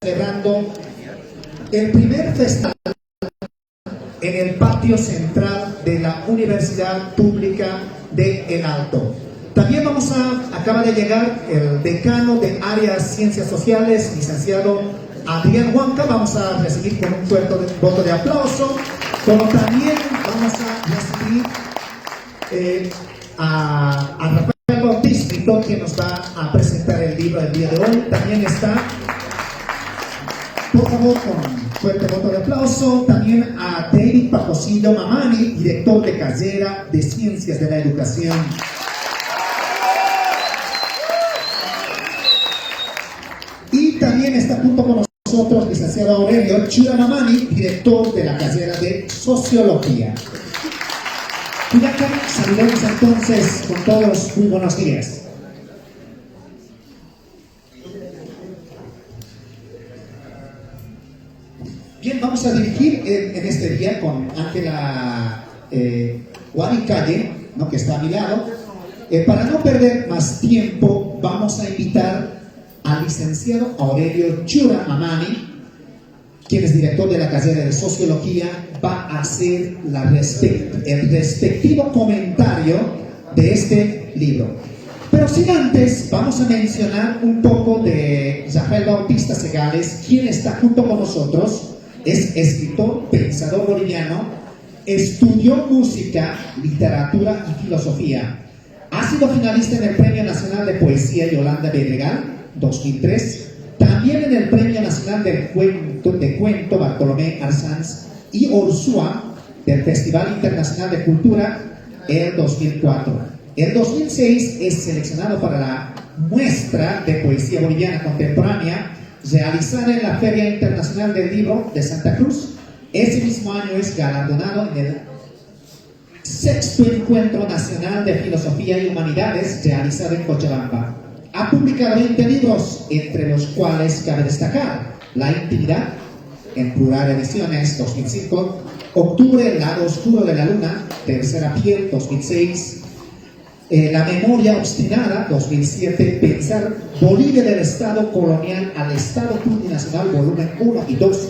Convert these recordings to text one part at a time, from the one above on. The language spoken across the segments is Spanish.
celebrando el primer festival en el patio central de la Universidad Pública de El Alto. También acaba de llegar el decano de áreas Ciencias Sociales, licenciado Adrián Huanca. Vamos a recibir con un fuerte voto de aplauso, como también vamos a recibir a Rafael Bautista, que nos va a presentar el libro el día de hoy. También está, por favor, con fuerte voto de aplauso, también a David Pajosillo Mamani, director de carrera de Ciencias de la Educación. Y también está junto con nosotros licenciado Aurelio Chura Mamani, director de la carrera de Sociología. Cuyaca, saludemos entonces con todos, muy buenos días. Bien, vamos a dirigir en este día con Ángela Guaricalle, ¿no?, que está a mi lado. Para no perder más tiempo, vamos a invitar al licenciado Aurelio Chura Mamani, quien es director de la carrera de Sociología, va a hacer el respectivo comentario de este libro. Pero sin antes, vamos a mencionar un poco de Rafael Bautista Segales, quien está junto con nosotros. Es escritor, pensador boliviano, estudió música, literatura y filosofía. Ha sido finalista en el Premio Nacional de Poesía Yolanda Bedregal 2003, también en el Premio Nacional de Cuento Bartolomé Arsanz y Orsua del Festival Internacional de Cultura el 2004. En 2006 es seleccionado para la muestra de poesía boliviana contemporánea realizada en la Feria Internacional del Libro de Santa Cruz. Ese mismo año es galardonado en el sexto Encuentro Nacional de Filosofía y Humanidades realizado en Cochabamba. Ha publicado 20 libros, entre los cuales cabe destacar La Intimidad, en Plural Ediciones, 2005, Octubre, el lado oscuro de la luna, Tercera piel, 2006, La memoria obstinada, 2007, Pensar Bolivia del Estado colonial al Estado plurinacional, volumen 1 y 2,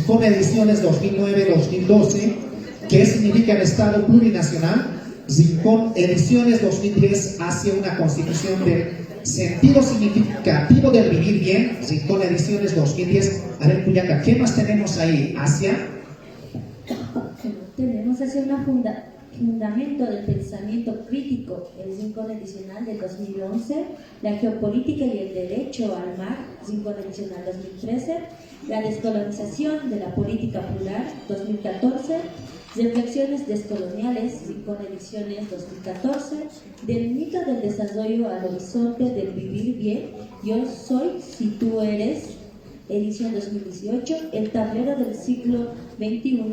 con ediciones 2009-2012, ¿qué significa el Estado plurinacional? Con ediciones 2010, hacia una constitución del sentido significativo del vivir bien, con ediciones 2010. A ver, Cuyaca, ¿qué más tenemos ahí? Tenemos hacia una fundamento del pensamiento crítico, el Rincón edicional del 2011, la geopolítica y el derecho al mar, Rincón edicional 2013, la descolonización de la política plural, 2014, reflexiones descoloniales, Rincón ediciones 2014, del mito del desarrollo al horizonte del vivir bien, yo soy si tú eres, edición 2018, el tablero del siglo XXI,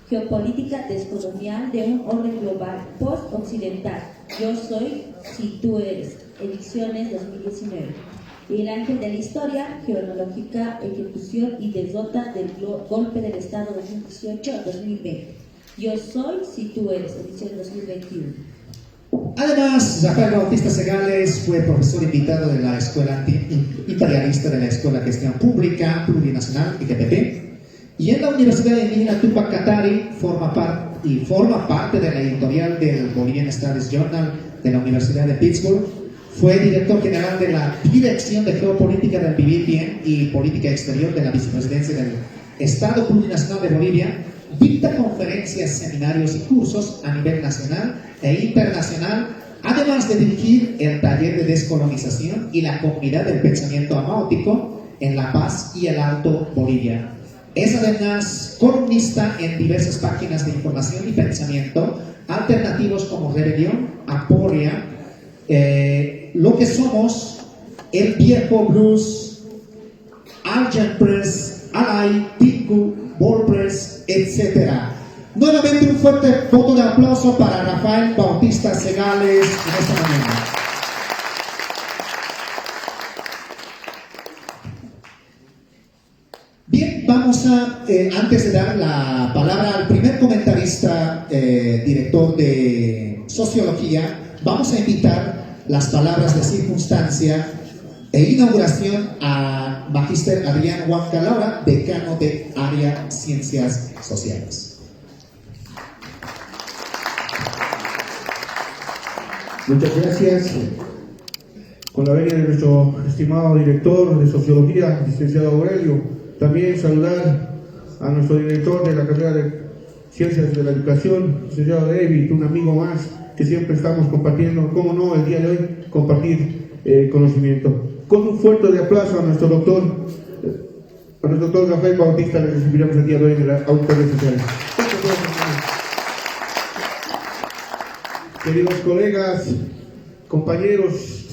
geopolítica descolonial de un orden global post-occidental, yo soy si tú eres, ediciones 2019. Y el ángel de la historia, geológica, ejecución y derrota del golpe del Estado 2018-2020. Yo soy si tú eres, edición 2021. Además, Rafael Bautista Segales fue profesor invitado de la Escuela Imperialista de la Escuela de Gestión Pública Plurinacional, ITPP, y en la Universidad Indígena Tupac Katari forma parte de la editorial del Bolivian Studies Journal de la Universidad de Pittsburgh. Fue director general de la Dirección de Geopolítica del Vivir Bien y Política Exterior de la Vicepresidencia del Estado Plurinacional de Bolivia. Dicta conferencias, seminarios y cursos a nivel nacional e internacional, además de dirigir el taller de descolonización y la comunidad del pensamiento amaótico en La Paz y el Alto Bolivia. Es además columnista en diversas páginas de información y pensamiento alternativos como Rebelión, Aporia, Lo que Somos, El Viejo Blues, Argent Press, Alay, Tiku, Ball Press, etc. Nuevamente un fuerte voto de aplauso para Rafael Bautista Segales en esta mañana. Bien, vamos a, antes de dar la palabra al primer comentarista, director de Sociología, vamos a invitar las palabras de circunstancia E inauguración a Magíster Adrián Huancalaura, decano de Área Ciencias Sociales. Muchas gracias. Con la venia de nuestro estimado director de Sociología, licenciado Aurelio, también saludar a nuestro director de la carrera de Ciencias de la Educación, licenciado David, un amigo más que siempre estamos compartiendo, cómo no, el día de hoy, compartir conocimiento. Con un fuerte de aplauso a nuestro doctor Rafael Bautista, le recibiremos el día de hoy en la auditoría social. Queridos colegas, compañeros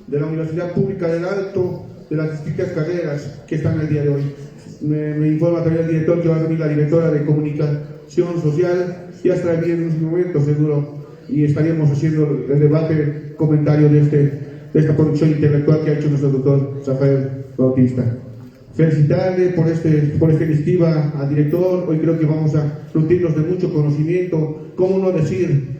de la Universidad Pública del Alto, de las distintas carreras que están el día de hoy. Me informa también el director que va a venir la directora de Comunicación Social, ya estará bien en un momento seguro, y estaríamos haciendo el debate, comentario de esta producción intelectual que ha hecho nuestro doctor Rafael Bautista. Felicitarle por esta iniciativa al director. Hoy creo que vamos a nutrirnos de mucho conocimiento. ¿Cómo no decir?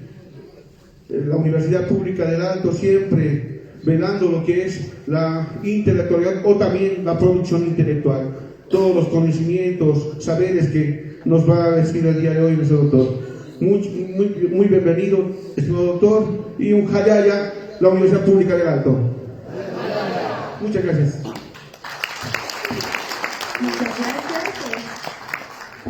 La Universidad Pública del Alto siempre velando lo que es la intelectualidad o también la producción intelectual. Todos los conocimientos, saberes que nos va a decir el día de hoy nuestro doctor. Muy bienvenido, estimado doctor, y un jayaya, la Universidad Pública del Alto. Muchas gracias. Muchas gracias.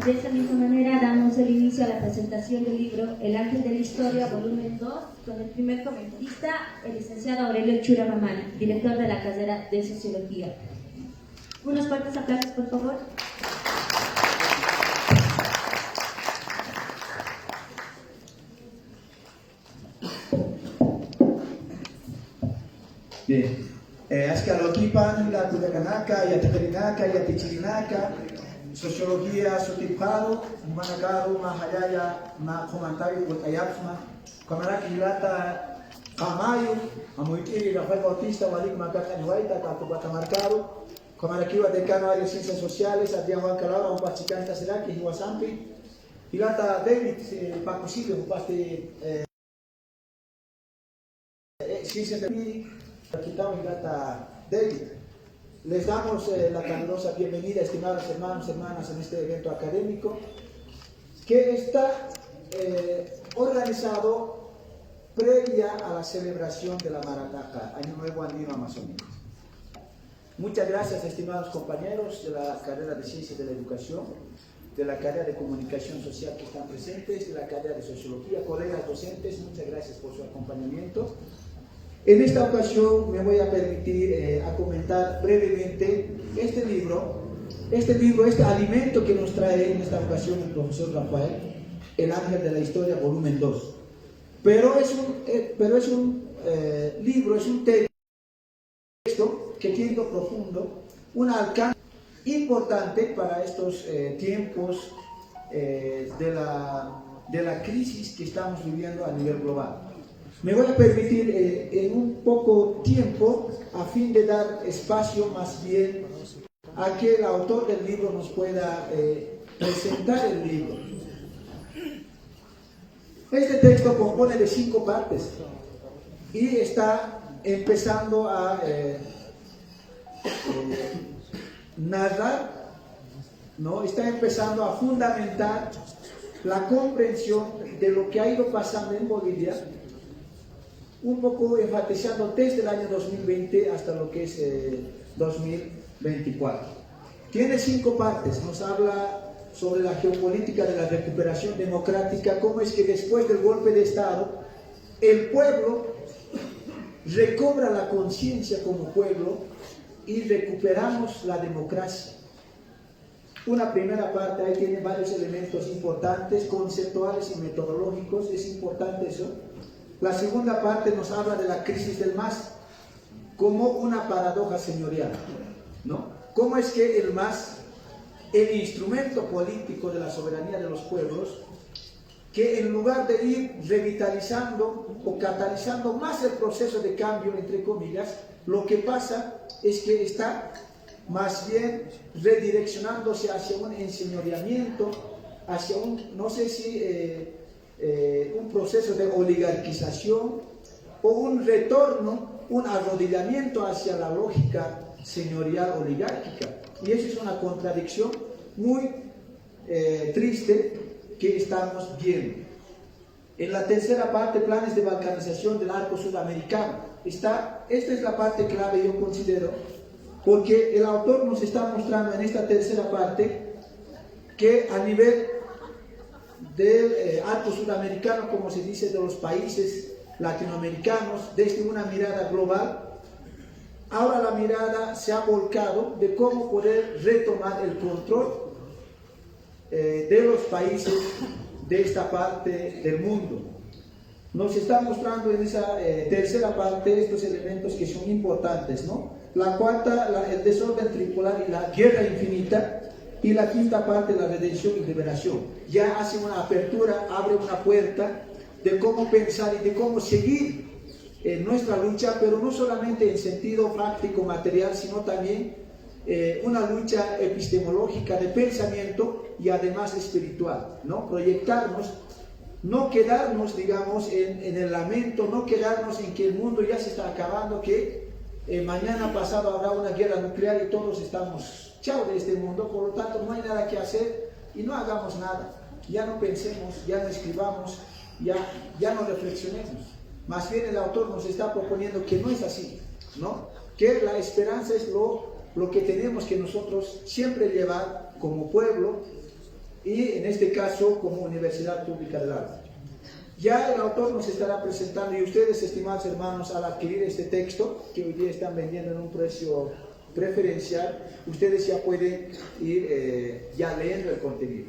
De esa misma manera damos el inicio a la presentación del libro El Ángel de la Historia, volumen 2, con el primer comentarista, el licenciado Aurelio Chura Mamani, director de la carrera de Sociología. Unos fuertes aplausos, por favor. Bien. Ascalotipan, la Tudacanaka, Yatacarinaka, Yatichirinaka, Sociología, Sotipado, Manacaro, Mahayaya, Ma Comentario, Botayafma, Camaraki Lata, Amayo, Amuitiri, Rafael Bautista, Walik Macaca Nuaita, Catamarcaro, Camaraki, Decano Área Ciencias Sociales, Adrián Huancalaura, un Pachicanta Seraki, Hiwasampi, Hilata David, Pacusilio, un paste Ciencias de Miri, Quitamos Hilata David. Les damos la calurosa bienvenida, estimados hermanos y hermanas, en este evento académico que está organizado previa a la celebración de la Marataca, Año Nuevo Andino Amazónico. Muchas gracias, estimados compañeros de la carrera de Ciencias de la Educación, de la carrera de Comunicación Social que están presentes, de la carrera de Sociología, colegas docentes, muchas gracias por su acompañamiento. En esta ocasión me voy a permitir a comentar brevemente este libro, este alimento que nos trae en esta ocasión el profesor Rafael, El Ángel de la Historia, volumen 2. Pero es un libro, es un texto que tiene profundo, un alcance importante para estos tiempos de la crisis que estamos viviendo a nivel global. Me voy a permitir en un poco tiempo, a fin de dar espacio más bien a que el autor del libro nos pueda presentar el libro. Este texto compone de 5 partes y está empezando a narrar, ¿no? Está empezando a fundamentar la comprensión de lo que ha ido pasando en Bolivia, un poco enfatizando desde el año 2020 hasta lo que es 2024. Tiene 5 partes, nos habla sobre la geopolítica de la recuperación democrática, cómo es que después del golpe de Estado, el pueblo recobra la conciencia como pueblo y recuperamos la democracia. Una primera parte, ahí tiene varios elementos importantes, conceptuales y metodológicos, es importante eso. La segunda parte nos habla de la crisis del MAS como una paradoja señorial, ¿no? ¿Cómo es que el MAS, el instrumento político de la soberanía de los pueblos, que en lugar de ir revitalizando o catalizando más el proceso de cambio, entre comillas, lo que pasa es que está más bien redireccionándose hacia un enseñoreamiento, hacia un, no sé si... un proceso de oligarquización o un retorno, un arrodillamiento hacia la lógica señorial oligárquica. Y eso es una contradicción muy triste que estamos viendo. En la tercera parte, planes de balcanización del arco sudamericano. Esta es la parte clave, yo considero, porque el autor nos está mostrando en esta tercera parte que a nivel del arco sudamericano, como se dice, de los países latinoamericanos, desde una mirada global, ahora la mirada se ha volcado de cómo poder retomar el control de los países de esta parte del mundo. Nos está mostrando en esa tercera parte estos elementos que son importantes, ¿no? La cuarta, el desorden tripolar y la guerra infinita, y la quinta parte, la redención y liberación. Ya hace una apertura, abre una puerta de cómo pensar y de cómo seguir nuestra lucha, pero no solamente en sentido práctico, material, sino también una lucha epistemológica de pensamiento y además espiritual, ¿no? Proyectarnos, no quedarnos, digamos, en el lamento, no quedarnos en que el mundo ya se está acabando, que mañana pasado habrá una guerra nuclear y todos estamos chao de este mundo, por lo tanto no hay nada que hacer y no hagamos nada, ya no pensemos, ya no escribamos, ya no reflexionemos. Más bien el autor nos está proponiendo que no es así, ¿no? Que la esperanza es lo que tenemos que nosotros siempre llevar como pueblo y en este caso como Universidad Pública del Arte. Ya el autor nos estará presentando, y ustedes, estimados hermanos, al adquirir este texto, que hoy día están vendiendo en un precio preferencial, ustedes ya pueden ir ya leyendo el contenido.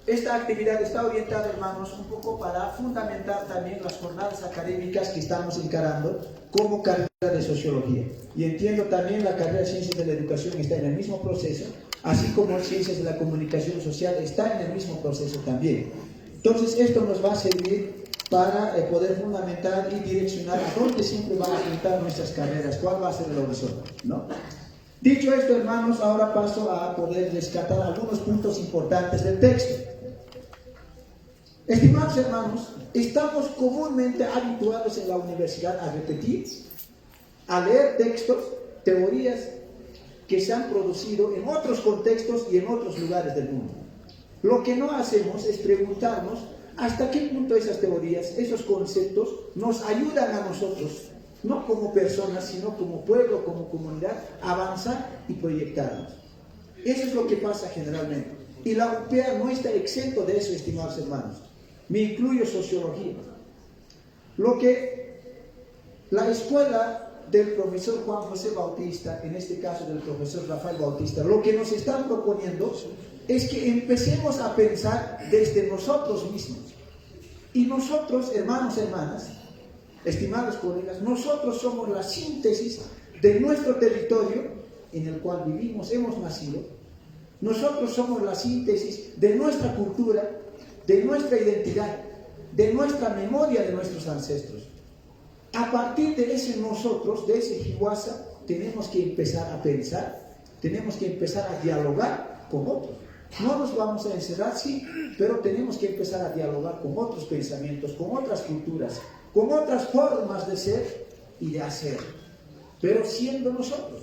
Esta actividad está orientada, hermanos, un poco para fundamentar también las jornadas académicas que estamos encarando como carrera de sociología. Y entiendo también la carrera de Ciencias de la Educación está en el mismo proceso, así como Ciencias de la Comunicación Social está en el mismo proceso también. Entonces, esto nos va a servir para poder fundamentar y direccionar a dónde siempre van a apuntar nuestras carreras, cuál va a ser el horizonte, ¿no? Dicho esto, hermanos, ahora paso a poder rescatar algunos puntos importantes del texto. Estimados hermanos, estamos comúnmente habituados en la universidad a repetir, a leer textos, teorías que se han producido en otros contextos y en otros lugares del mundo. Lo que no hacemos es preguntarnos hasta qué punto esas teorías, esos conceptos nos ayudan a nosotros, no como personas, sino como pueblo, como comunidad, a avanzar y proyectarnos. Eso es lo que pasa generalmente. Y la UPEA no está exento de eso, estimados hermanos. Me incluyo sociología. Lo que la escuela del profesor Juan José Bautista, en este caso del profesor Rafael Bautista, lo que nos están proponiendo es que empecemos a pensar desde nosotros mismos. Y nosotros, hermanos y hermanas, estimados colegas, nosotros somos la síntesis de nuestro territorio en el cual vivimos, hemos nacido. Nosotros somos la síntesis de nuestra cultura, de nuestra identidad, de nuestra memoria de nuestros ancestros. A partir de ese nosotros, de ese Hiwasa, tenemos que empezar a pensar, tenemos que empezar a dialogar con otros. No nos vamos a encerrar, sí, pero tenemos que empezar a dialogar con otros pensamientos, con otras culturas, con otras formas de ser y de hacer, pero siendo nosotros.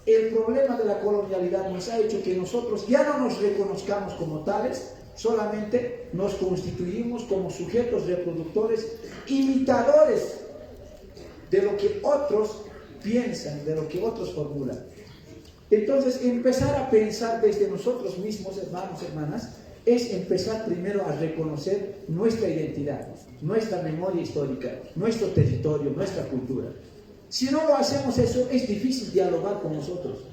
El problema de la colonialidad nos ha hecho que nosotros ya no nos reconozcamos como tales, solamente nos constituimos como sujetos reproductores, imitadores de lo que otros piensan, de lo que otros formulan. Entonces, empezar a pensar desde nosotros mismos, hermanos, hermanas, es empezar primero a reconocer nuestra identidad, nuestra memoria histórica, nuestro territorio, nuestra cultura. Si no lo hacemos eso, es difícil dialogar con nosotros.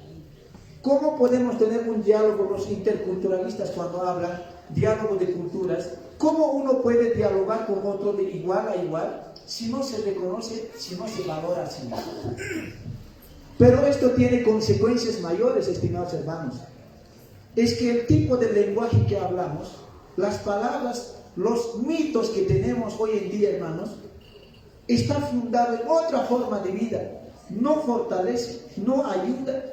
¿Cómo podemos tener un diálogo los interculturalistas cuando hablan diálogo de culturas? ¿Cómo uno puede dialogar con otro de igual a igual si no se reconoce, si no se valora a sí mismo? Pero esto tiene consecuencias mayores, estimados hermanos. Es que el tipo de lenguaje que hablamos, las palabras, los mitos que tenemos hoy en día, hermanos, está fundado en otra forma de vida. No fortalece, no ayuda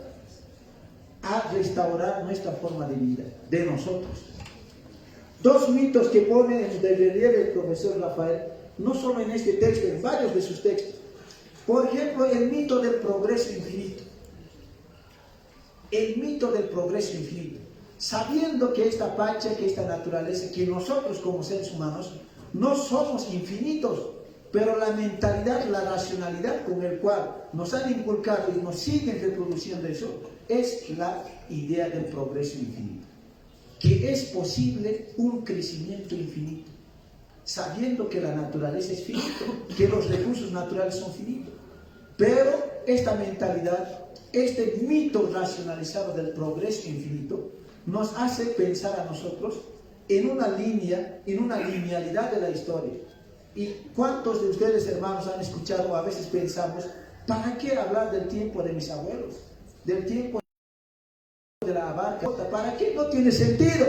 a restaurar nuestra forma de vida, de nosotros. Dos mitos que pone de relieve el profesor Rafael no solo en este texto, en varios de sus textos. Por ejemplo, el mito del progreso infinito. El mito del progreso infinito. Sabiendo que esta pacha, que esta naturaleza, que nosotros como seres humanos no somos infinitos, pero la mentalidad, la racionalidad con el cual nos han inculcado y nos siguen reproduciendo eso, es la idea del progreso infinito. Que es posible un crecimiento infinito, sabiendo que la naturaleza es finita, que los recursos naturales son finitos. Pero esta mentalidad, este mito racionalizado del progreso infinito, nos hace pensar a nosotros en una línea, en una linealidad de la historia. ¿Y cuántos de ustedes, hermanos, han escuchado, a veces pensamos, ¿para qué hablar del tiempo de mis abuelos? Del tiempo de la barca, ¿para qué? No tiene sentido,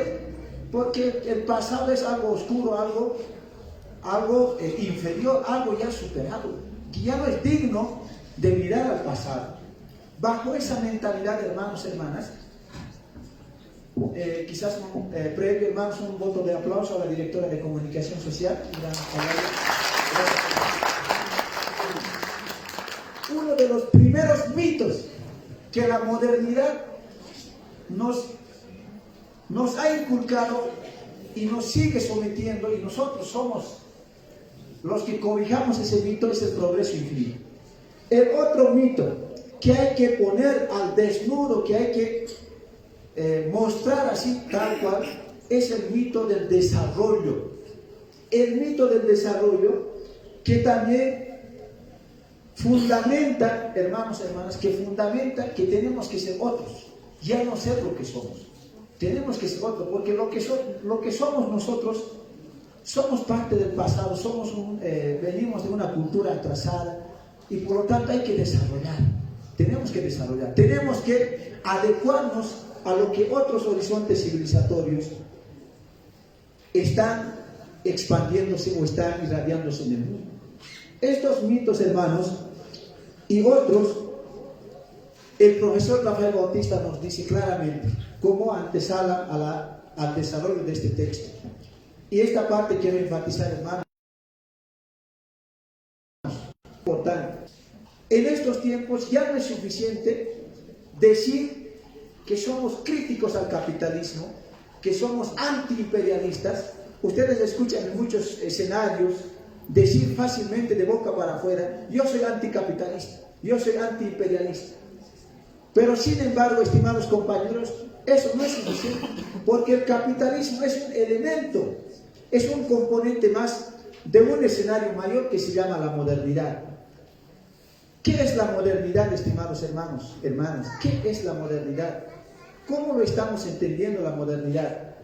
porque el pasado es algo oscuro, algo inferior, algo ya superado, que ya no es digno de mirar al pasado. Bajo esa mentalidad, hermanos, hermanas, quizás previo, hermanos, un voto de aplauso a la directora de Comunicación Social. Uno de los primeros mitos que la modernidad nos ha inculcado y nos sigue sometiendo, y nosotros somos los que cobijamos ese mito, es el progreso infinito. El otro mito que hay que poner al desnudo, que hay que mostrar así tal cual, es el mito del desarrollo. El mito del desarrollo que también fundamenta, hermanos, hermanas, que fundamenta que tenemos que ser otros, ya no ser lo que somos. Tenemos que ser otros, porque lo que somos nosotros, somos parte del pasado, venimos de una cultura atrasada, y por lo tanto hay que desarrollar. Tenemos que desarrollar, tenemos que adecuarnos a lo que otros horizontes civilizatorios están expandiéndose o están irradiándose en el mundo. Estos mitos, hermanos, y otros, el profesor Rafael Bautista nos dice claramente como antesala al desarrollo de este texto. Y esta parte quiero enfatizar, hermanos, importante. En estos tiempos ya no es suficiente decir que somos críticos al capitalismo, que somos antiimperialistas. Ustedes escuchan en muchos escenarios decir fácilmente de boca para afuera: yo soy anticapitalista, yo soy antiimperialista. Pero sin embargo, estimados compañeros, eso no es suficiente, porque el capitalismo es un elemento, es un componente más de un escenario mayor que se llama la modernidad. ¿Qué es la modernidad, estimados hermanos, hermanas? ¿Qué es la modernidad? ¿Cómo lo estamos entendiendo la modernidad?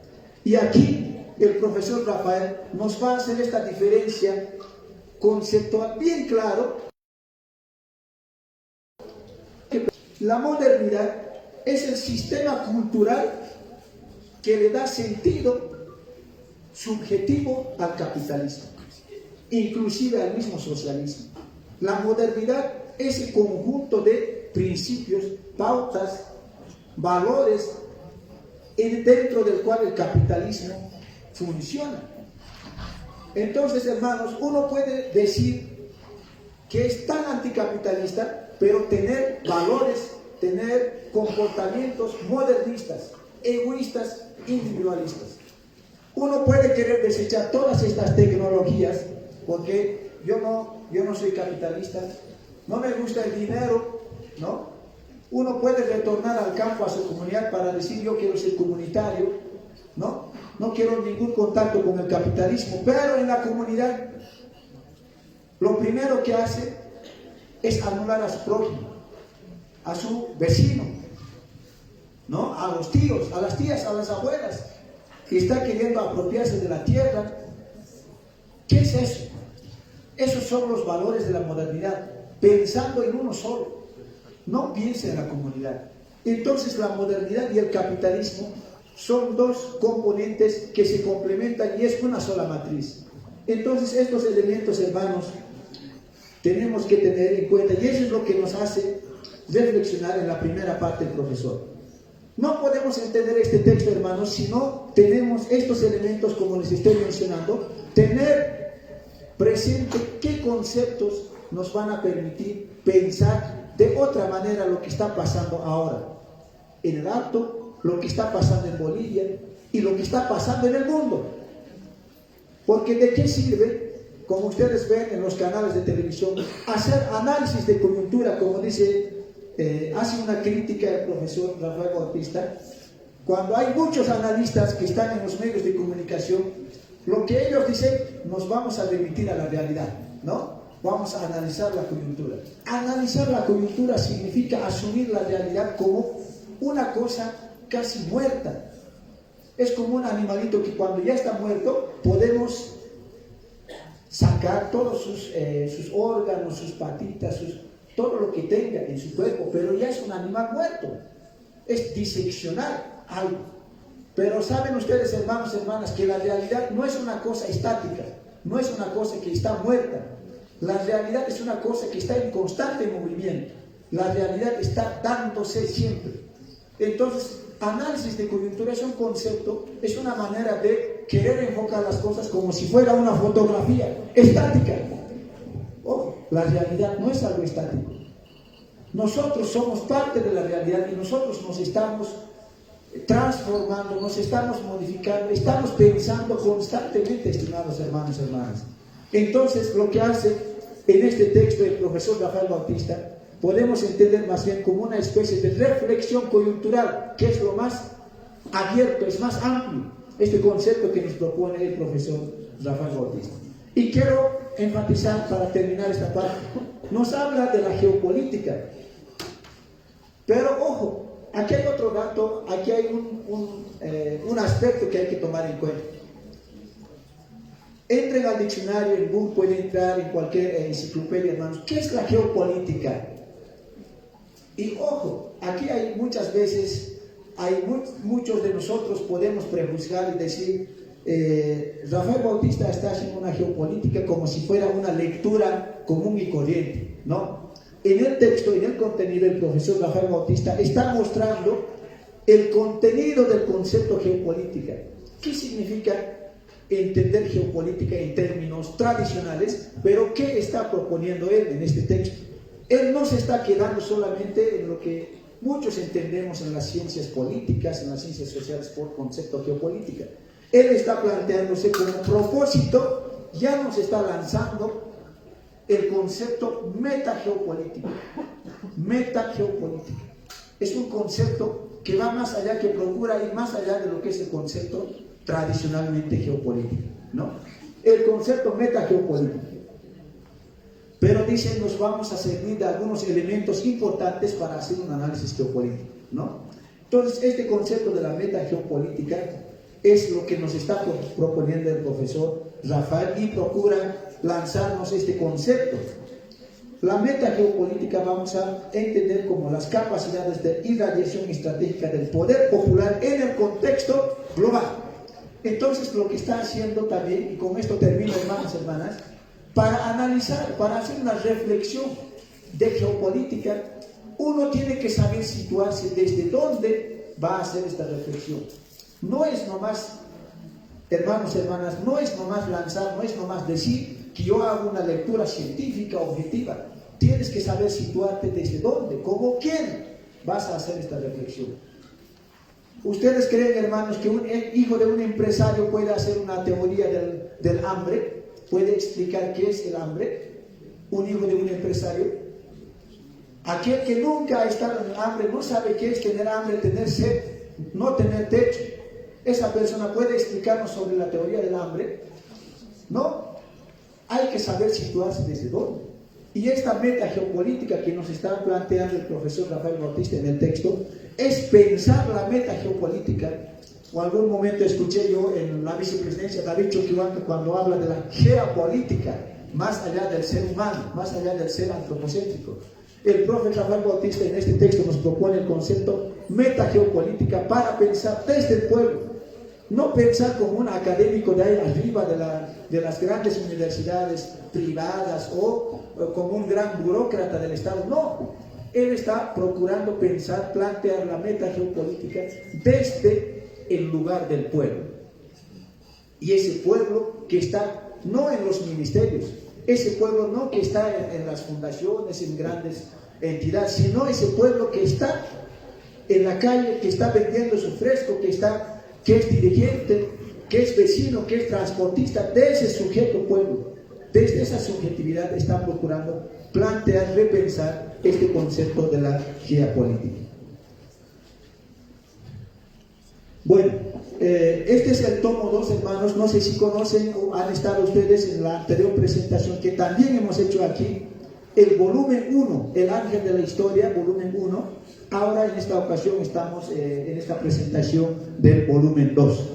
Y aquí el profesor Rafael nos va a hacer esta diferencia conceptual bien claro. La modernidad es el sistema cultural que le da sentido subjetivo al capitalismo, inclusive al mismo socialismo. La modernidad es el conjunto de principios, pautas, valores dentro del cual el capitalismo funciona. Entonces, hermanos, uno puede decir que es tan anticapitalista, pero tener valores, tener comportamientos modernistas, egoístas, individualistas. Uno puede querer desechar todas estas tecnologías, porque yo no soy capitalista, no me gusta el dinero, ¿no? Uno puede retornar al campo, a su comunidad, para decir: yo quiero ser comunitario, ¿no? No quiero ningún contacto con el capitalismo. Pero en la comunidad, lo primero que hace es anular a su prójimo, a su vecino, ¿no? A los tíos, a las tías, a las abuelas, que está queriendo apropiarse de la tierra. ¿Qué es eso? Esos son los valores de la modernidad, pensando en uno solo. No piensa en la comunidad. Entonces la modernidad y el capitalismo son dos componentes que se complementan y es una sola matriz. Entonces estos elementos, hermanos, tenemos que tener en cuenta, y eso es lo que nos hace reflexionar en la primera parte del profesor. No podemos entender este texto, hermanos, si no tenemos estos elementos como les estoy mencionando: tener presente qué conceptos nos van a permitir pensar de otra manera lo que está pasando ahora en el Alto, lo que está pasando en Bolivia y lo que está pasando en el mundo. Porque ¿de qué sirve, como ustedes ven en los canales de televisión, hacer análisis de coyuntura, como dice, hace una crítica el profesor Rafael Bautista, cuando hay muchos analistas que están en los medios de comunicación, lo que ellos dicen, nos vamos a remitir a la realidad, ¿no? Vamos a analizar la coyuntura. Analizar la coyuntura significa asumir la realidad como una cosa casi muerta. Es como un animalito que cuando ya está muerto podemos sacar todos sus órganos, sus patitas, todo lo que tenga en su cuerpo, pero ya es un animal muerto. Es diseccionar algo. Pero saben ustedes, hermanos y hermanas, que la realidad no es una cosa estática, no es una cosa que está muerta. La realidad es una cosa que está en constante movimiento. La realidad está dándose siempre. Entonces, análisis de coyuntura es un concepto, es una manera de querer enfocar las cosas como si fuera una fotografía estática. Oh, la realidad no es algo estático. Nosotros somos parte de la realidad y nosotros nos estamos transformando, nos estamos modificando, estamos pensando constantemente, estimados hermanos y hermanas. Entonces, lo que hace en este texto el profesor Rafael Bautista, podemos entender más bien como una especie de reflexión coyuntural, que es lo más abierto, es más amplio, este concepto que nos propone el profesor Rafael Bautista. Y quiero enfatizar, para terminar esta parte, nos habla de la geopolítica. Pero ojo, aquí hay otro dato, aquí hay un aspecto que hay que tomar en cuenta. Entren al diccionario, en Google pueden entrar en cualquier enciclopedia, hermanos. ¿Qué es la geopolítica? Y ojo, aquí hay muchas veces, muchos de nosotros podemos prejuzgar y decir, Rafael Bautista está haciendo una geopolítica como si fuera una lectura común y corriente, ¿no? En el texto, en el contenido, el profesor Rafael Bautista está mostrando el contenido del concepto geopolítica. ¿Qué significa entender geopolítica en términos tradicionales? Pero ¿qué está proponiendo él en este texto? Él no se está quedando solamente en lo que muchos entendemos en las ciencias políticas, en las ciencias sociales por concepto geopolítica. Él está planteándose como propósito, ya nos está lanzando el concepto metageopolítica. Metageopolítica. Es un concepto que va más allá, que procura ir más allá de lo que es el concepto tradicionalmente geopolítico, ¿no? El concepto metageopolítico. Pero dicen, nos vamos a servir de algunos elementos importantes para hacer un análisis geopolítico, ¿no? Entonces, este concepto de la metageopolítica es lo que nos está proponiendo el profesor Rafael y procura lanzarnos este concepto. La metageopolítica vamos a entender como las capacidades de irradiación estratégica del poder popular en el contexto global. Entonces, lo que está haciendo también, y con esto termino, hermanos y hermanas, para analizar, para hacer una reflexión de geopolítica, uno tiene que saber situarse desde dónde va a hacer esta reflexión. No es nomás, hermanos y hermanas, no es nomás lanzar, no es nomás decir que yo hago una lectura científica objetiva. Tienes que saber situarte desde dónde, como quién vas a hacer esta reflexión. ¿Ustedes creen, hermanos, que un hijo de un empresario puede hacer una teoría del hambre? ¿Puede explicar qué es el hambre? Un hijo de un empresario. Aquel que nunca ha estado en hambre no sabe qué es tener hambre, tener sed, no tener techo. ¿Esa persona puede explicarnos sobre la teoría del hambre? No. Hay que saber situarse desde dónde. Y esta meta geopolítica que nos está planteando el profesor Rafael Bautista en el texto es pensar la meta geopolítica. O algún momento escuché yo en la vicepresidencia David Choquehuanca cuando habla de la geopolítica, más allá del ser humano, más allá del ser antropocéntrico. El profesor Rafael Bautista en este texto nos propone el concepto meta geopolítica para pensar desde el pueblo. No pensar como un académico de ahí arriba de las grandes universidades privadas o como un gran burócrata del Estado. No, él está procurando pensar, plantear la meta geopolítica desde el lugar del pueblo. Y ese pueblo que está no en los ministerios, ese pueblo no que está en las fundaciones, en grandes entidades, sino ese pueblo que está en la calle, que está vendiendo su fresco, que es dirigente, que es vecino, que es transportista, de ese sujeto pueblo. Desde esa subjetividad está procurando plantear, repensar este concepto de la geopolítica. Bueno, este es el tomo 2, hermanos. No sé si conocen o han estado ustedes en la anterior presentación que también hemos hecho aquí, el volumen 1, El Ángel de la Historia, volumen 1. Ahora en esta ocasión estamos en esta presentación del volumen 2.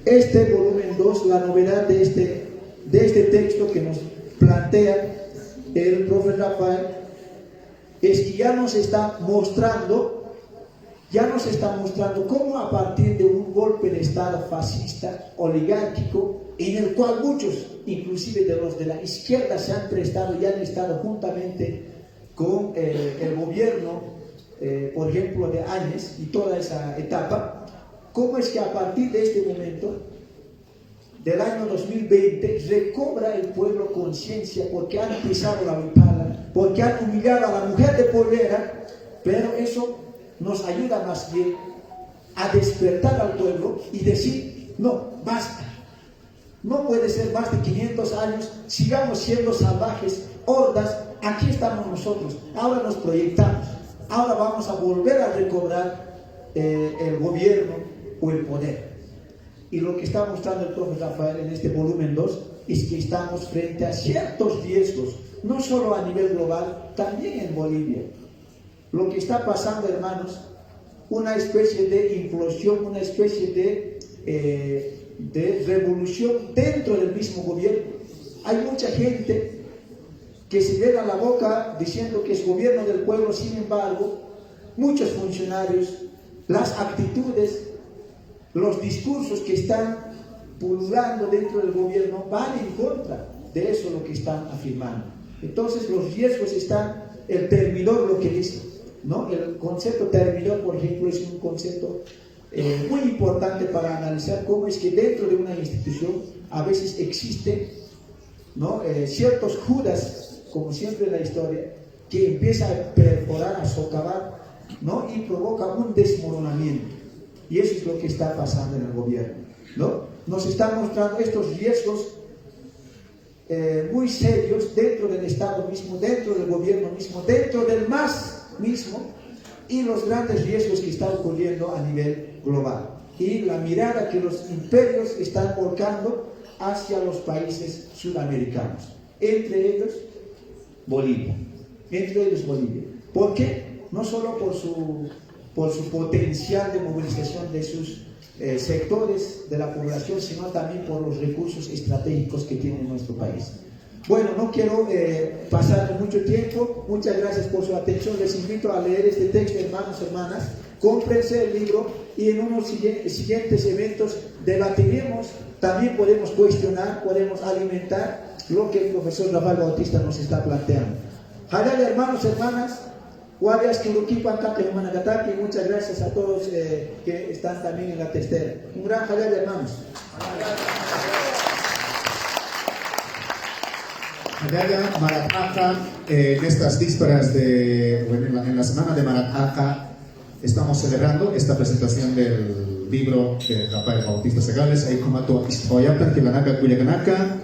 Este volumen 2, la novedad de este texto que nos plantea el profe Rafael, es que ya nos está mostrando cómo a partir de un golpe de Estado fascista, oligárquico, en el cual muchos, inclusive de los de la izquierda, se han prestado y han estado juntamente con el gobierno, por ejemplo, de Áñez y toda esa etapa, cómo es que a partir de este momento, del año 2020, recobra el pueblo conciencia porque han pisado la huipala, porque han humillado a la mujer de polera, pero eso nos ayuda más bien a despertar al pueblo y decir, no, basta, no puede ser más de 500 años, sigamos siendo salvajes, hordas, aquí estamos nosotros, ahora nos proyectamos, ahora vamos a volver a recobrar el gobierno o el poder. Y lo que está mostrando el profe Rafael en este volumen 2 es que estamos frente a ciertos riesgos, no solo a nivel global, también en Bolivia. Lo que está pasando, hermanos, una especie de implosión, una especie de revolución dentro del mismo gobierno. Hay mucha gente que se llena la boca diciendo que es gobierno del pueblo, sin embargo, muchos funcionarios, las actitudes, los discursos que están pululando dentro del gobierno van en contra de eso lo que están afirmando. Entonces los riesgos están, el termidor lo que dice, ¿no? El concepto termidor, por ejemplo, es un concepto muy importante para analizar cómo es que dentro de una institución a veces existen, ¿no? Ciertos judas, como siempre en la historia, que empieza a perforar, a socavar, ¿no? Y provoca un desmoronamiento. Y eso es lo que está pasando en el gobierno, ¿no? Nos están mostrando estos riesgos muy serios dentro del Estado mismo, dentro del gobierno mismo, dentro del MAS mismo, y los grandes riesgos que están ocurriendo a nivel global. Y la mirada que los imperios están volcando hacia los países sudamericanos, entre ellos Bolivia. ¿Por qué? No solo por su potencial de movilización de sus sectores de la población, sino también por los recursos estratégicos que tiene nuestro país. Bueno, no quiero pasar mucho tiempo. Muchas gracias por su atención. Les invito a leer este texto, hermanos, hermanas. Cómprense el libro y en unos siguientes eventos debatiremos. También podemos cuestionar, podemos alimentar lo que el profesor Rafael Bautista nos está planteando. Jalal, hermanos, hermanas. Guardias que muchas gracias a todos que están también en la testera. Un gran jalal, hermanos. Hadaya Marataca, en estas vísperas en la semana de Marataca, estamos celebrando esta presentación del libro de Rafael Bautista Segales, ahí como tu historia, que la naca cuyacanaka,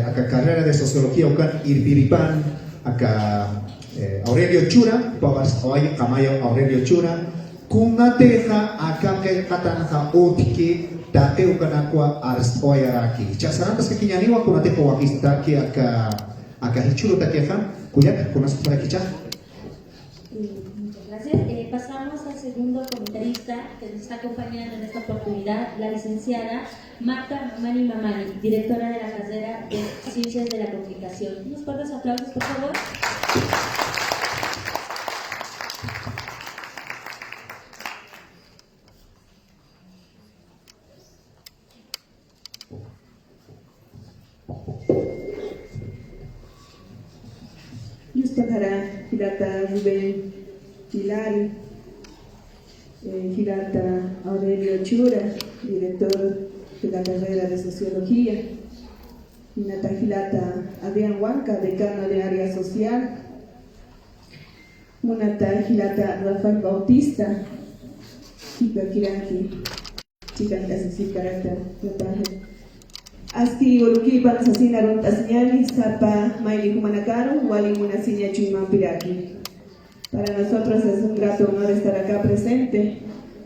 acá carrera de sociología, acá Irpiripan, acá Aurelio Chura, Pabas Oay, Kamayo Aurelio Chura, Kunateja, acá que Katanaka Otiki, Tateu Kanakwa Arstoyaraki. Chasarantas que Kinyaniwa, Kunateja Wakistaki, acá Hichuro Takeja, Kuyak, Kunas para Kicha. Muchas gracias. Pasamos al segundo comentarista que nos está acompañando en esta oportunidad, la licenciada Marta Mamani Mamani, directora de la carrera de Ciencias de la Comunicación. Unos fuertes aplausos, por favor. Para Hirata Rubén Hilari, Hirata Aurelio Chura, director de la carrera de Sociología. Munatahilata Adrián Huanca, decano de Área Social. Munatahilata Rafael Bautista, Chica Kiranki, Chica Así Carácter, Aski Uluki Panasasina Rontasñani, Sapa Maili Humanacaro, Wali Munasiña Chuimampiraki. Para nosotros es un grato honor estar acá presente,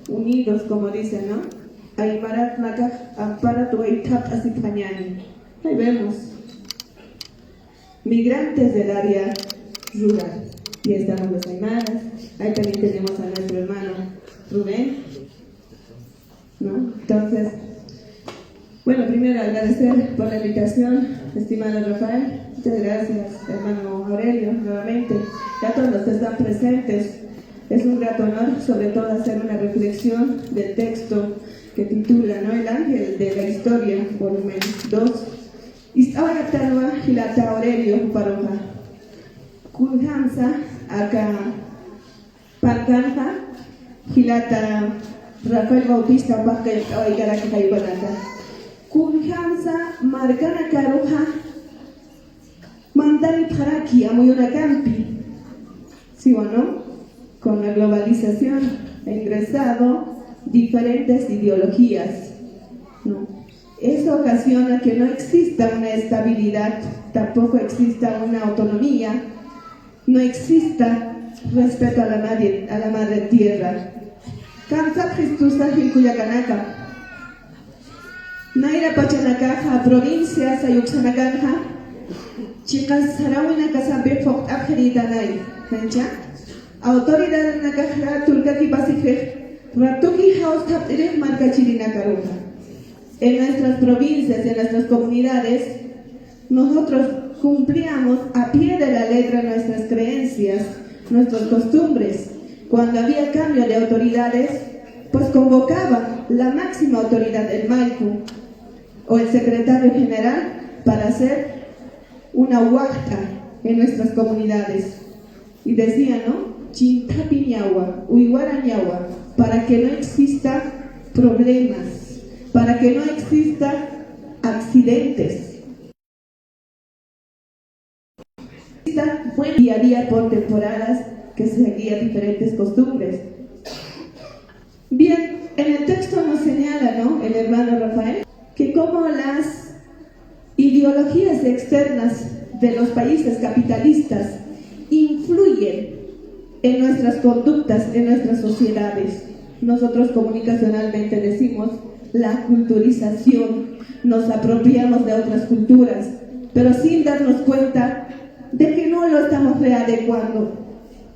unidos, como dicen, ¿no? Aymarat Naka, Ampara Tuaitap Asipañani. Ahí vemos migrantes del área rural. Y estamos los aymaras. Ahí también tenemos a nuestro hermano Rubén, ¿no? Entonces, bueno, primero agradecer por la invitación, estimado Rafael. Muchas gracias, hermano Aurelio, nuevamente. Y a todos los que están presentes. Es un grato honor, sobre todo, hacer una reflexión del texto que titula, ¿no?, El ángel de la historia, volumen 2. Y ahora talwa Hilata Aurelio Paroja. Kulhamsa acá Pancanja Hilata Rafael Bautista Paca Oigara Kaibanata. Kulhamsa Margana Caruja Mandani Paraki Amuyuna Campi. ¿Sí o no? Con la globalización ha ingresado diferentes ideologías, ¿no? Eso ocasiona que no exista una estabilidad, tampoco exista una autonomía, no exista respeto a la madre tierra. Kansa Cristusa Hilkuyakanaka. Naira Pachanakaja, provincia Sayuxanakanja, Chicas Sarawina Casabe Fok Abheritanay, ¿mencha? Autoridad Nakajra Turkaki Pacific, Ratuki House Tapirek Marcachirina Caruja. En nuestras provincias, en nuestras comunidades, nosotros cumplíamos a pie de la letra nuestras creencias, nuestras costumbres. Cuando había cambio de autoridades, pues convocaba la máxima autoridad, el Maiku o el secretario general, para hacer una huacta en nuestras comunidades. Y decía, ¿no? Chintapiñagua, Uiguarañagua, para que no exista problemas, para que no exista accidentes. Fue día a día por temporadas que seguía diferentes costumbres. Bien, en el texto nos señala, ¿no?, el hermano Rafael, que como las ideologías externas de los países capitalistas influyen en nuestras conductas, en nuestras sociedades. Nosotros comunicacionalmente decimos la culturización, nos apropiamos de otras culturas, pero sin darnos cuenta de que no lo estamos readecuando.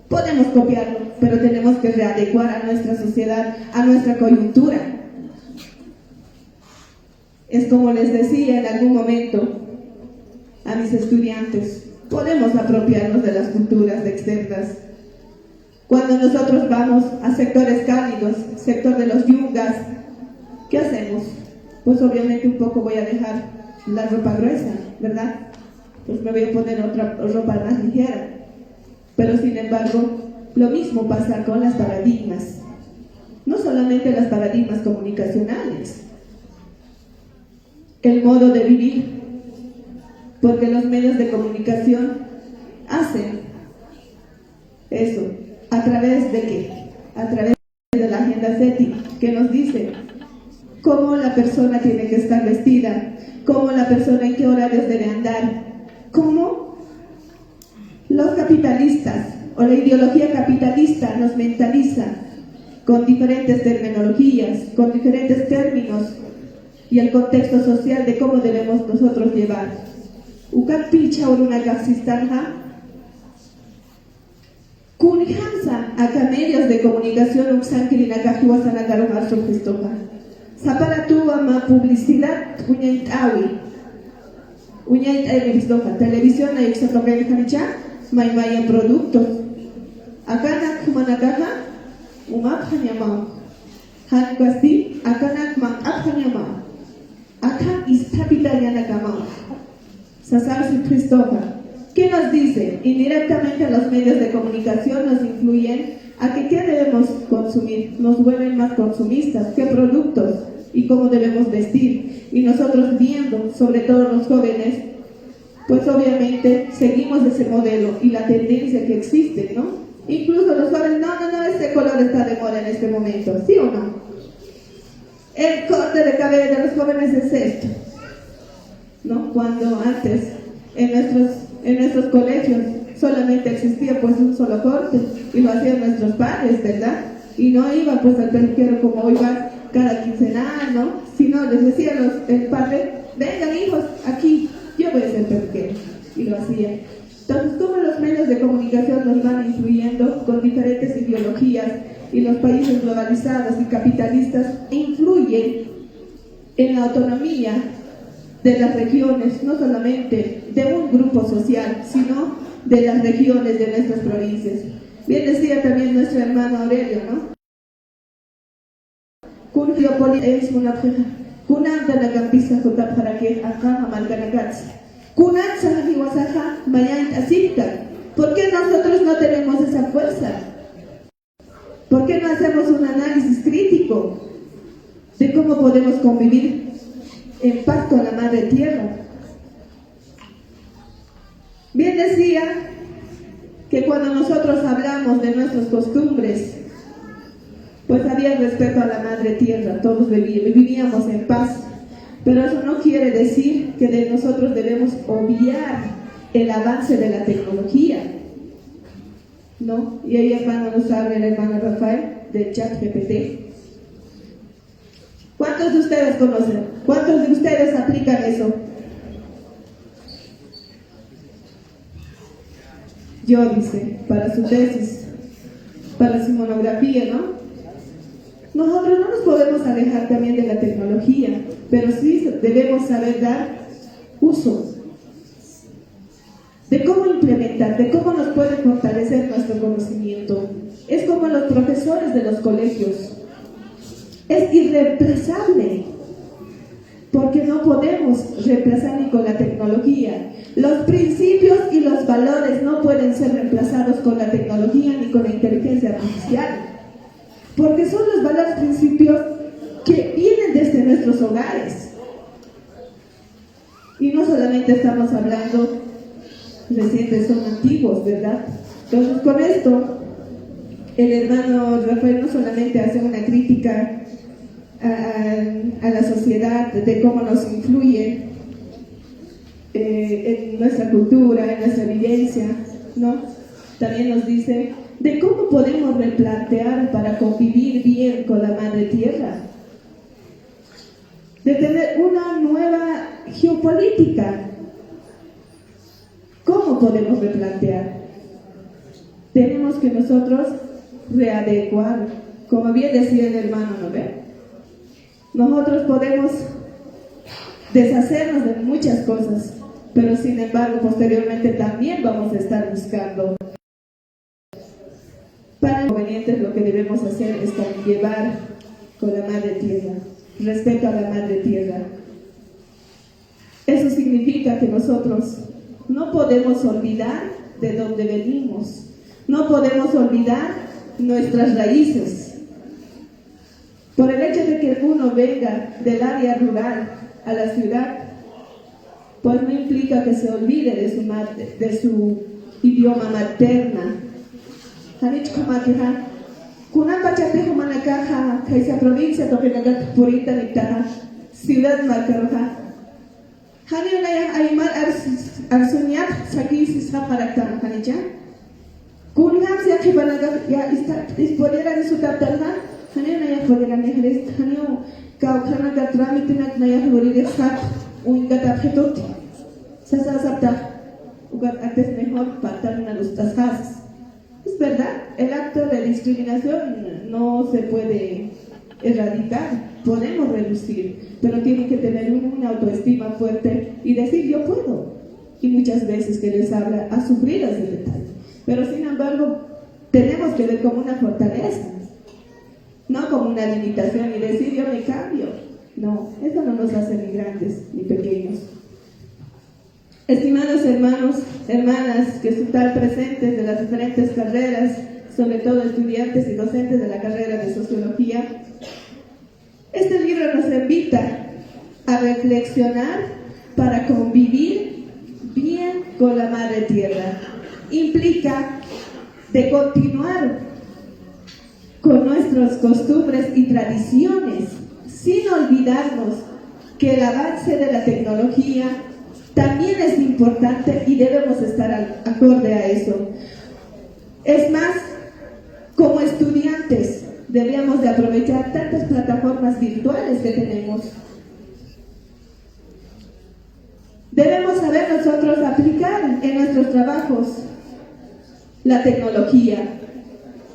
Podemos copiarlo, pero tenemos que readecuar a nuestra sociedad, a nuestra coyuntura. Es como les decía en algún momento a mis estudiantes, podemos apropiarnos de las culturas externas. Cuando nosotros vamos a sectores cálidos, sector de los yungas, ¿qué hacemos? Pues obviamente un poco voy a dejar la ropa gruesa, ¿verdad? Pues me voy a poner otra ropa más ligera. Pero sin embargo, lo mismo pasa con las paradigmas. No solamente las paradigmas comunicacionales, el modo de vivir, porque los medios de comunicación hacen eso. ¿A través de qué? A través de la agenda SETI, que nos dice cómo la persona tiene que estar vestida, cómo la persona en qué horarios debe andar, cómo los capitalistas o la ideología capitalista nos mentaliza con diferentes terminologías, con diferentes términos y el contexto social de cómo debemos nosotros llevar. Ukapicha uruna gaxistanja, Kunhamsa, acá medios de comunicación uxankilina kajiwasana karuhar surgistoja. Zaparatuwa ma publicidad uñaitawi. Uñaitawi vistoja. Televisión hay uxatokai kanicha, maimaya productos. Acá nak humanakaja, umapanyamao. Hankwasti, acá nak mang apanyamao. Acá istapitarianakamao. Sasar surgistoja. ¿Qué nos dice? Indirectamente los medios de comunicación nos influyen a que qué debemos consumir, nos vuelven más consumistas, qué productos, y cómo debemos vestir. Y nosotros viendo, sobre todo los jóvenes, pues obviamente seguimos ese modelo y la tendencia que existe, ¿no? Incluso los jóvenes, no, este color está de moda en este momento, ¿sí o no? El corte de cabello de los jóvenes es esto, ¿no? Cuando antes en nuestros colegios solamente existía pues un solo corte y lo hacían nuestros padres, ¿verdad? Y no iban pues al peluquero como hoy van cada quincenal, ¿no? Sino les decía el padre, vengan hijos, aquí, yo voy a ser peluquero, y lo hacían. Entonces, cómo los medios de comunicación nos van influyendo con diferentes ideologías y los países globalizados y capitalistas influyen en la autonomía de las regiones, no solamente de un grupo social, sino de las regiones de nuestras provincias. Bien decía también nuestro hermano Aurelio, ¿no? Kun geopolítica es una preja. Kunanta la campisa kota para que acá amalganagats. Kunatsa y wasaja mayan acepta. ¿Por qué nosotros no tenemos esa fuerza? ¿Por qué no hacemos un análisis crítico de cómo podemos convivir en paz con la madre tierra? Bien decía que cuando nosotros hablamos de nuestras costumbres, pues había respeto a la madre tierra, todos vivíamos en paz, pero eso no quiere decir que de nosotros debemos obviar el avance de la tecnología, ¿no? Y ahí hermano nos habla el hermano Rafael del ChatGPT. ¿Cuántos de ustedes conocen? ¿Cuántos de ustedes aplican eso? Yo, dice, para su tesis, para su monografía, ¿no? Nosotros no nos podemos alejar también de la tecnología, pero sí debemos saber dar uso, de cómo implementar, de cómo nos puede fortalecer nuestro conocimiento. Es como los profesores de los colegios. Es irreemplazable, porque no podemos reemplazar ni con la tecnología. Los principios y los valores no pueden ser reemplazados con la tecnología ni con la inteligencia artificial, porque son los valores, principios que vienen desde nuestros hogares. Y no solamente estamos hablando recientes, son antiguos, ¿verdad? Entonces con esto el hermano Rafael no solamente hace una crítica a la sociedad, de cómo nos influye en nuestra cultura, en nuestra vivencia, ¿no? También nos dice de cómo podemos replantear para convivir bien con la madre tierra, de tener una nueva geopolítica. ¿Cómo podemos replantear? Tenemos que nosotros readecuar, como bien decía el hermano, ¿no ve? Nosotros podemos deshacernos de muchas cosas, pero sin embargo posteriormente también vamos a estar buscando. Para convenientes lo que debemos hacer es conllevar con la madre tierra, respeto a la madre tierra. Eso significa que nosotros no podemos olvidar de dónde venimos, no podemos olvidar nuestras raíces. Por el hecho de que uno venga del área rural a la ciudad, pues no implica que se olvide de su idioma materna. Provincia ciudad marcaroja. Aymar Arsuniat Sakis Haparaktan Hanija. Kunham Siakibanaga ya disponiera de su taptalha. Hanio ya podrán dejar Hanio Kaukana Gatramitina Naya Hurigesat Ungatapetut. Sasa Sapta Ugat antes mejor patarna los tasas. Es verdad, el acto de discriminación no se puede erradicar, podemos reducir, pero tiene que tener una autoestima fuerte y decir yo puedo. Y muchas veces que les habla a sufrir ese detalle, pero sin embargo tenemos que ver como una fortaleza, no como una limitación y decir yo me cambio. No, eso no nos hace ni grandes ni pequeños. Estimados hermanos, hermanas que están presentes de las diferentes carreras, sobre todo estudiantes y docentes de la carrera de Sociología, Este libro nos invita a reflexionar para convivir bien con la Madre Tierra. Implica de continuar con nuestras costumbres y tradiciones, sin olvidarnos que el avance de la tecnología también es importante y debemos estar acorde a eso. Es más, como estudiantes debemos de aprovechar tantas plataformas virtuales que tenemos. Debemos saber nosotros aplicar en nuestros trabajos la tecnología.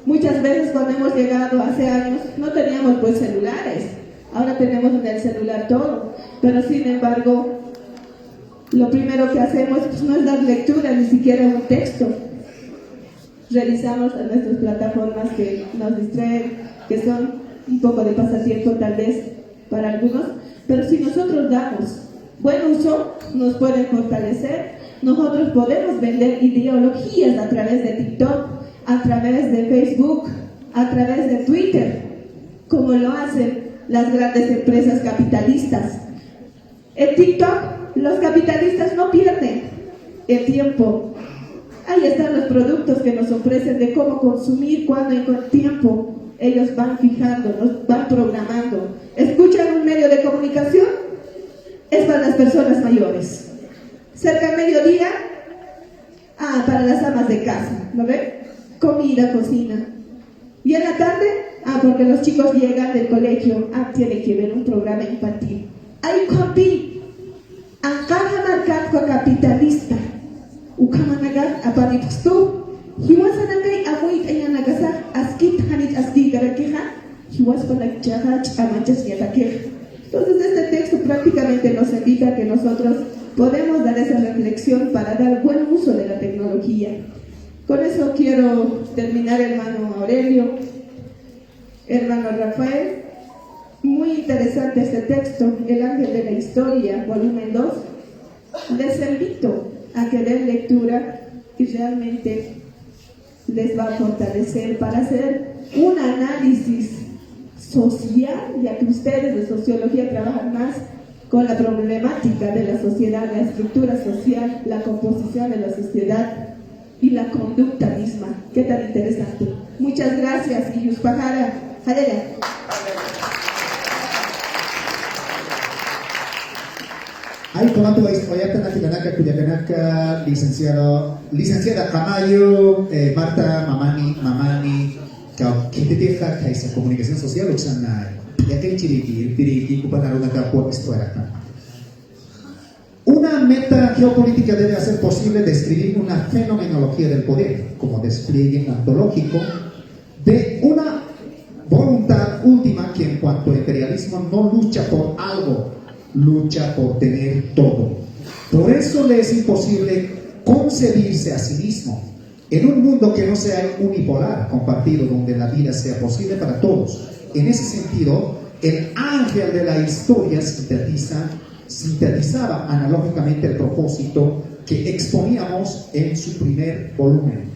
Muchas veces cuando hemos llegado hace años no teníamos pues celulares, ahora tenemos en el celular todo, pero sin embargo lo primero que hacemos pues, no es dar lectura, ni siquiera un texto. Revisamos en nuestras plataformas que nos distraen, que son un poco de pasatiempo tal vez para algunos, pero si nosotros damos buen uso, nos pueden fortalecer. Nosotros podemos vender ideologías a través de TikTok, a través de Facebook, a través de Twitter, como lo hacen las grandes empresas capitalistas. En TikTok, los capitalistas no pierden el tiempo. Ahí están los productos que nos ofrecen de cómo consumir, cuándo y con tiempo. Ellos van fijando, nos van programando. ¿Escuchan un medio de comunicación? Es para las personas mayores. Cerca del mediodía, para las amas de casa, ¿no ven? Comida, cocina. Y en la tarde, porque los chicos llegan del colegio, tienen que ver un programa infantil. Hay compi, ancaja marcado capitalista. Ukamanaga aparipustu. Hiwasanangay amuit ayanagasa askit hanit aski garakeja. Hiwaspanakchaha chamanchas yatakeja. Entonces este texto prácticamente nos invita a que nosotros podemos dar esa reflexión para dar buen uso de la tecnología. Con eso quiero terminar, hermano Aurelio, hermano Rafael. Muy interesante este texto, El Ángel de la Historia, volumen 2. Les invito a que den lectura y realmente les va a fortalecer para hacer un análisis social, ya que ustedes de sociología trabajan más con la problemática de la sociedad, la estructura social, la composición de la sociedad y la conducta misma. Qué tan interesante. Muchas gracias y Yuspajara. Jalera. Hay tomando la historia Tilanaka, Cuyacanaka, licenciada Camayo, Marta Mamani, que te deja que esa comunicación social, Oxana, ya que Chiriqui, Cupanaruna, por esto era acá. Una meta geopolítica debe hacer posible describir una fenomenología del poder, como despliegue ontológico de una voluntad última que en cuanto a imperialismo no lucha por algo, lucha por tener todo. Por eso le es imposible concebirse a sí mismo en un mundo que no sea unipolar, compartido, donde la vida sea posible para todos. En ese sentido, el ángel de la historia sintetizaba analógicamente el propósito que exponíamos en su primer volumen.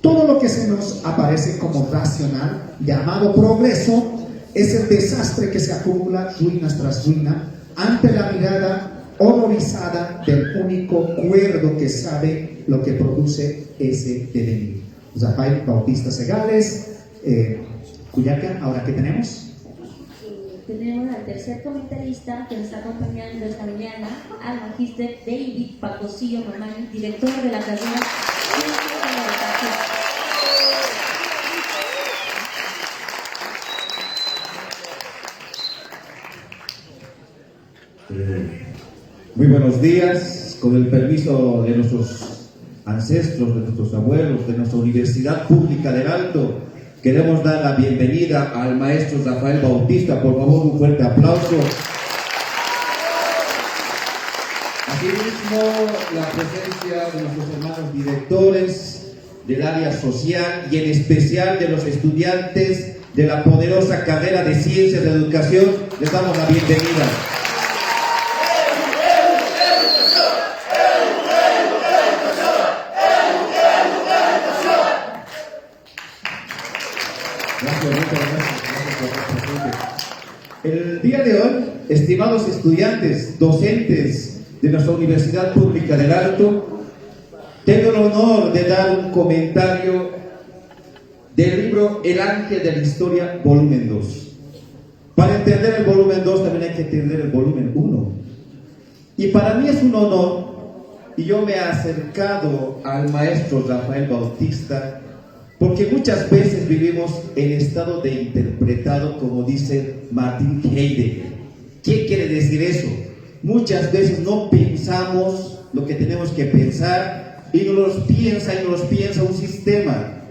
Todo lo que se nos aparece como racional, llamado progreso, es el desastre que se acumula ruina tras ruina ante la mirada horrorizada del único cuerdo que sabe lo que produce ese devenir. Rafael Bautista Segales, Cuyaca. ¿Ahora qué tenemos? Tenemos al tercer comentarista que nos está acompañando esta mañana, al magíster David Pacosillo Mamani, director de la carrera Ciencias de la Educación. Muy buenos días, con el permiso de nuestros ancestros, de nuestros abuelos, de nuestra Universidad Pública del Alto, queremos dar la bienvenida al maestro Rafael Bautista. Por favor, un fuerte aplauso. Asimismo, la presencia de nuestros hermanos directores del área social y en especial de los estudiantes de la poderosa carrera de Ciencias de Educación, les damos la bienvenida. El día de hoy, estimados estudiantes, docentes de nuestra Universidad Pública del Alto, tengo el honor de dar un comentario del libro El Ángel de la Historia, volumen 2. Para entender el volumen 2 también hay que entender el volumen 1. Y para mí es un honor, y yo me he acercado al maestro Rafael Bautista, porque muchas veces vivimos en estado de interpretado, como dice Martin Heidegger. ¿Qué quiere decir eso? Muchas veces no pensamos lo que tenemos que pensar y nos piensa un sistema.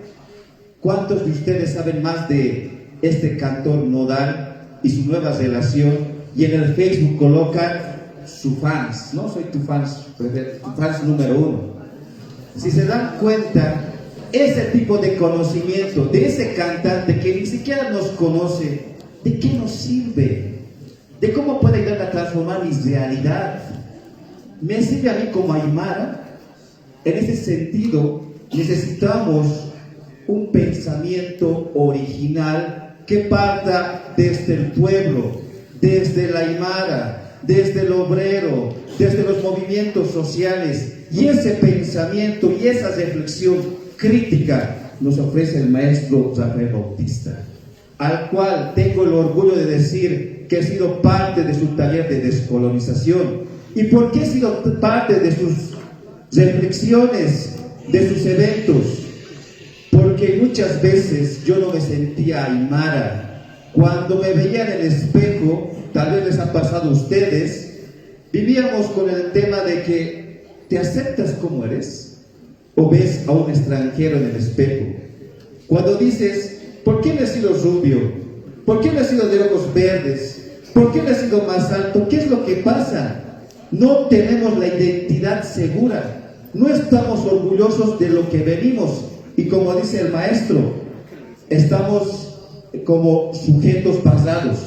¿Cuántos de ustedes saben más de este cantor Nodal y su nueva relación? Y en el Facebook colocan su fans, ¿no? Soy tu fans número 1. Si se dan cuenta, ese tipo de conocimiento de ese cantante que ni siquiera nos conoce, ¿de qué nos sirve? ¿De cómo puede ayudar a transformar mi realidad? ¿Me sirve a mí como Aymara? En ese sentido, necesitamos un pensamiento original que parta desde el pueblo, desde la Aymara, desde el obrero, desde los movimientos sociales. Y ese pensamiento y esa reflexión crítica nos ofrece el maestro Rafael Bautista, al cual tengo el orgullo de decir que he sido parte de su taller de descolonización. ¿Y por qué he sido parte de sus reflexiones, de sus eventos? Porque muchas veces yo no me sentía aymara. Cuando me veía en el espejo, tal vez les ha pasado a ustedes, vivíamos con el tema de que te aceptas como eres o ves a un extranjero en el espejo. Cuando dices, ¿por qué no he sido rubio? ¿Por qué no he sido de ojos verdes? ¿Por qué no he sido más alto? ¿Qué es lo que pasa? No tenemos la identidad segura, no estamos orgullosos de lo que venimos, y como dice el maestro, estamos como sujetos pasados.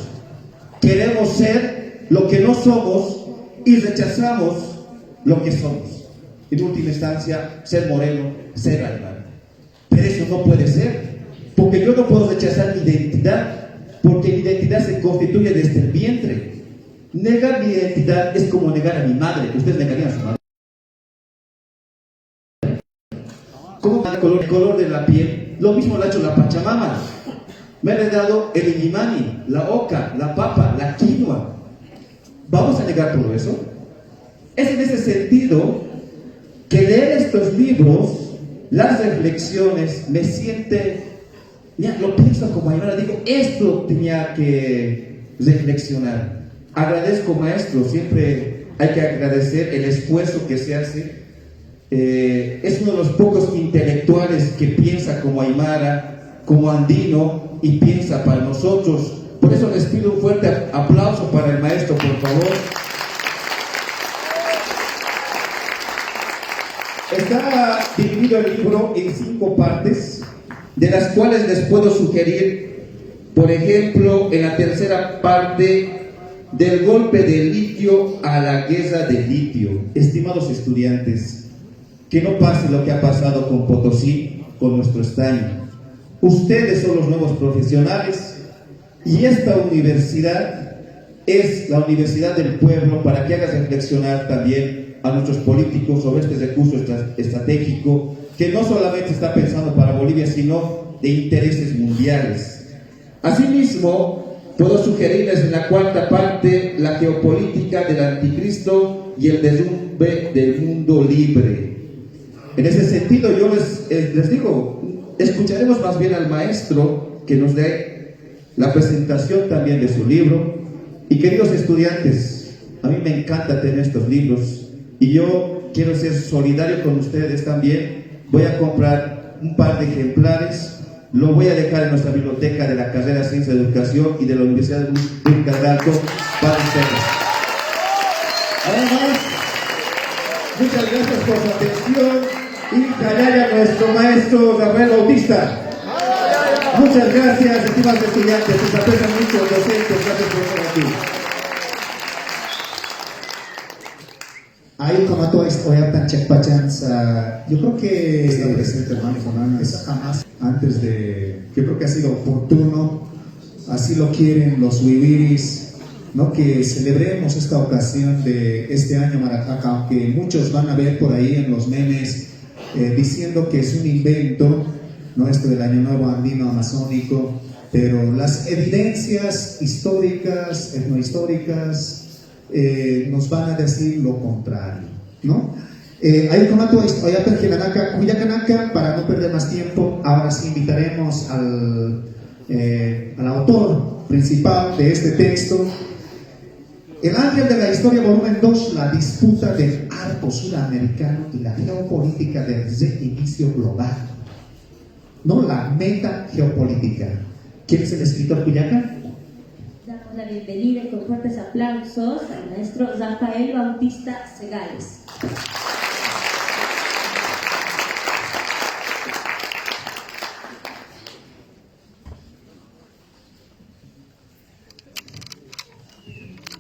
Queremos ser lo que no somos y rechazamos lo que somos. En última instancia, ser moreno, ser alemán. Pero eso no puede ser, porque yo no puedo rechazar mi identidad, porque mi identidad se constituye desde el vientre. Negar mi identidad es como negar a mi madre. Ustedes negarían a su madre. ¿Cómo el color de la piel? Lo mismo lo ha hecho la Pachamama. Me ha heredado el illimani, la oca, la papa, la quinoa. ¿Vamos a negar todo eso? Es en ese sentido que leer estos libros, las reflexiones, me siente, mira, lo pienso como aymara, digo, esto tenía que reflexionar. Agradezco, maestro, siempre hay que agradecer el esfuerzo que se hace. Es uno de los pocos intelectuales que piensa como aymara, como andino, y piensa para nosotros. Por eso les pido un fuerte aplauso para el maestro, por favor. Está dividido el libro en 5 partes, de las cuales les puedo sugerir, por ejemplo, en la tercera parte, del golpe del litio a la guerra del litio. Estimados estudiantes, que no pase lo que ha pasado con Potosí, con nuestro estaño. Ustedes son los nuevos profesionales y esta universidad es la universidad del pueblo, para que haga reflexionar también a nuestros políticos sobre este recurso estratégico que no solamente está pensando para Bolivia, sino de intereses mundiales. Asimismo, puedo sugerirles en la cuarta parte la geopolítica del anticristo y el derrumbe del mundo libre. En ese sentido, yo les digo, escucharemos más bien al maestro que nos dé la presentación también de su libro. Y queridos estudiantes, a mí me encanta tener estos libros y yo quiero ser solidario con ustedes también. Voy a comprar un par de ejemplares. Lo voy a dejar en nuestra biblioteca de la carrera Ciencia de Educación y de la Universidad Pública del Alto para ustedes. Además, muchas gracias por su atención y callar a nuestro maestro Rafael Bautista. Muchas gracias, estimados estudiantes. Les aprecio mucho, docentes. Gracias por estar aquí. Hay como todo esto, yo creo que está presente, hermano Fonana, jamás antes de, yo creo que ha sido oportuno, así lo quieren los wiwiris, ¿no? Que celebremos esta ocasión de este año Maracaka, aunque muchos van a ver por ahí en los memes diciendo que es un invento, ¿no? Esto del Año Nuevo Andino Amazónico, pero las evidencias históricas, etnohistóricas, nos van a decir lo contrario, ¿no? Hay como para no perder más tiempo, ahora sí invitaremos al autor principal de este texto, El Ángel de la Historia, volumen 2, la disputa del arco sudamericano y la geopolítica del reinicio global, no la meta geopolítica. ¿Quién es el escritor Cuyaca? Damos la bienvenida y con fuertes aplausos al maestro Rafael Bautista Segales.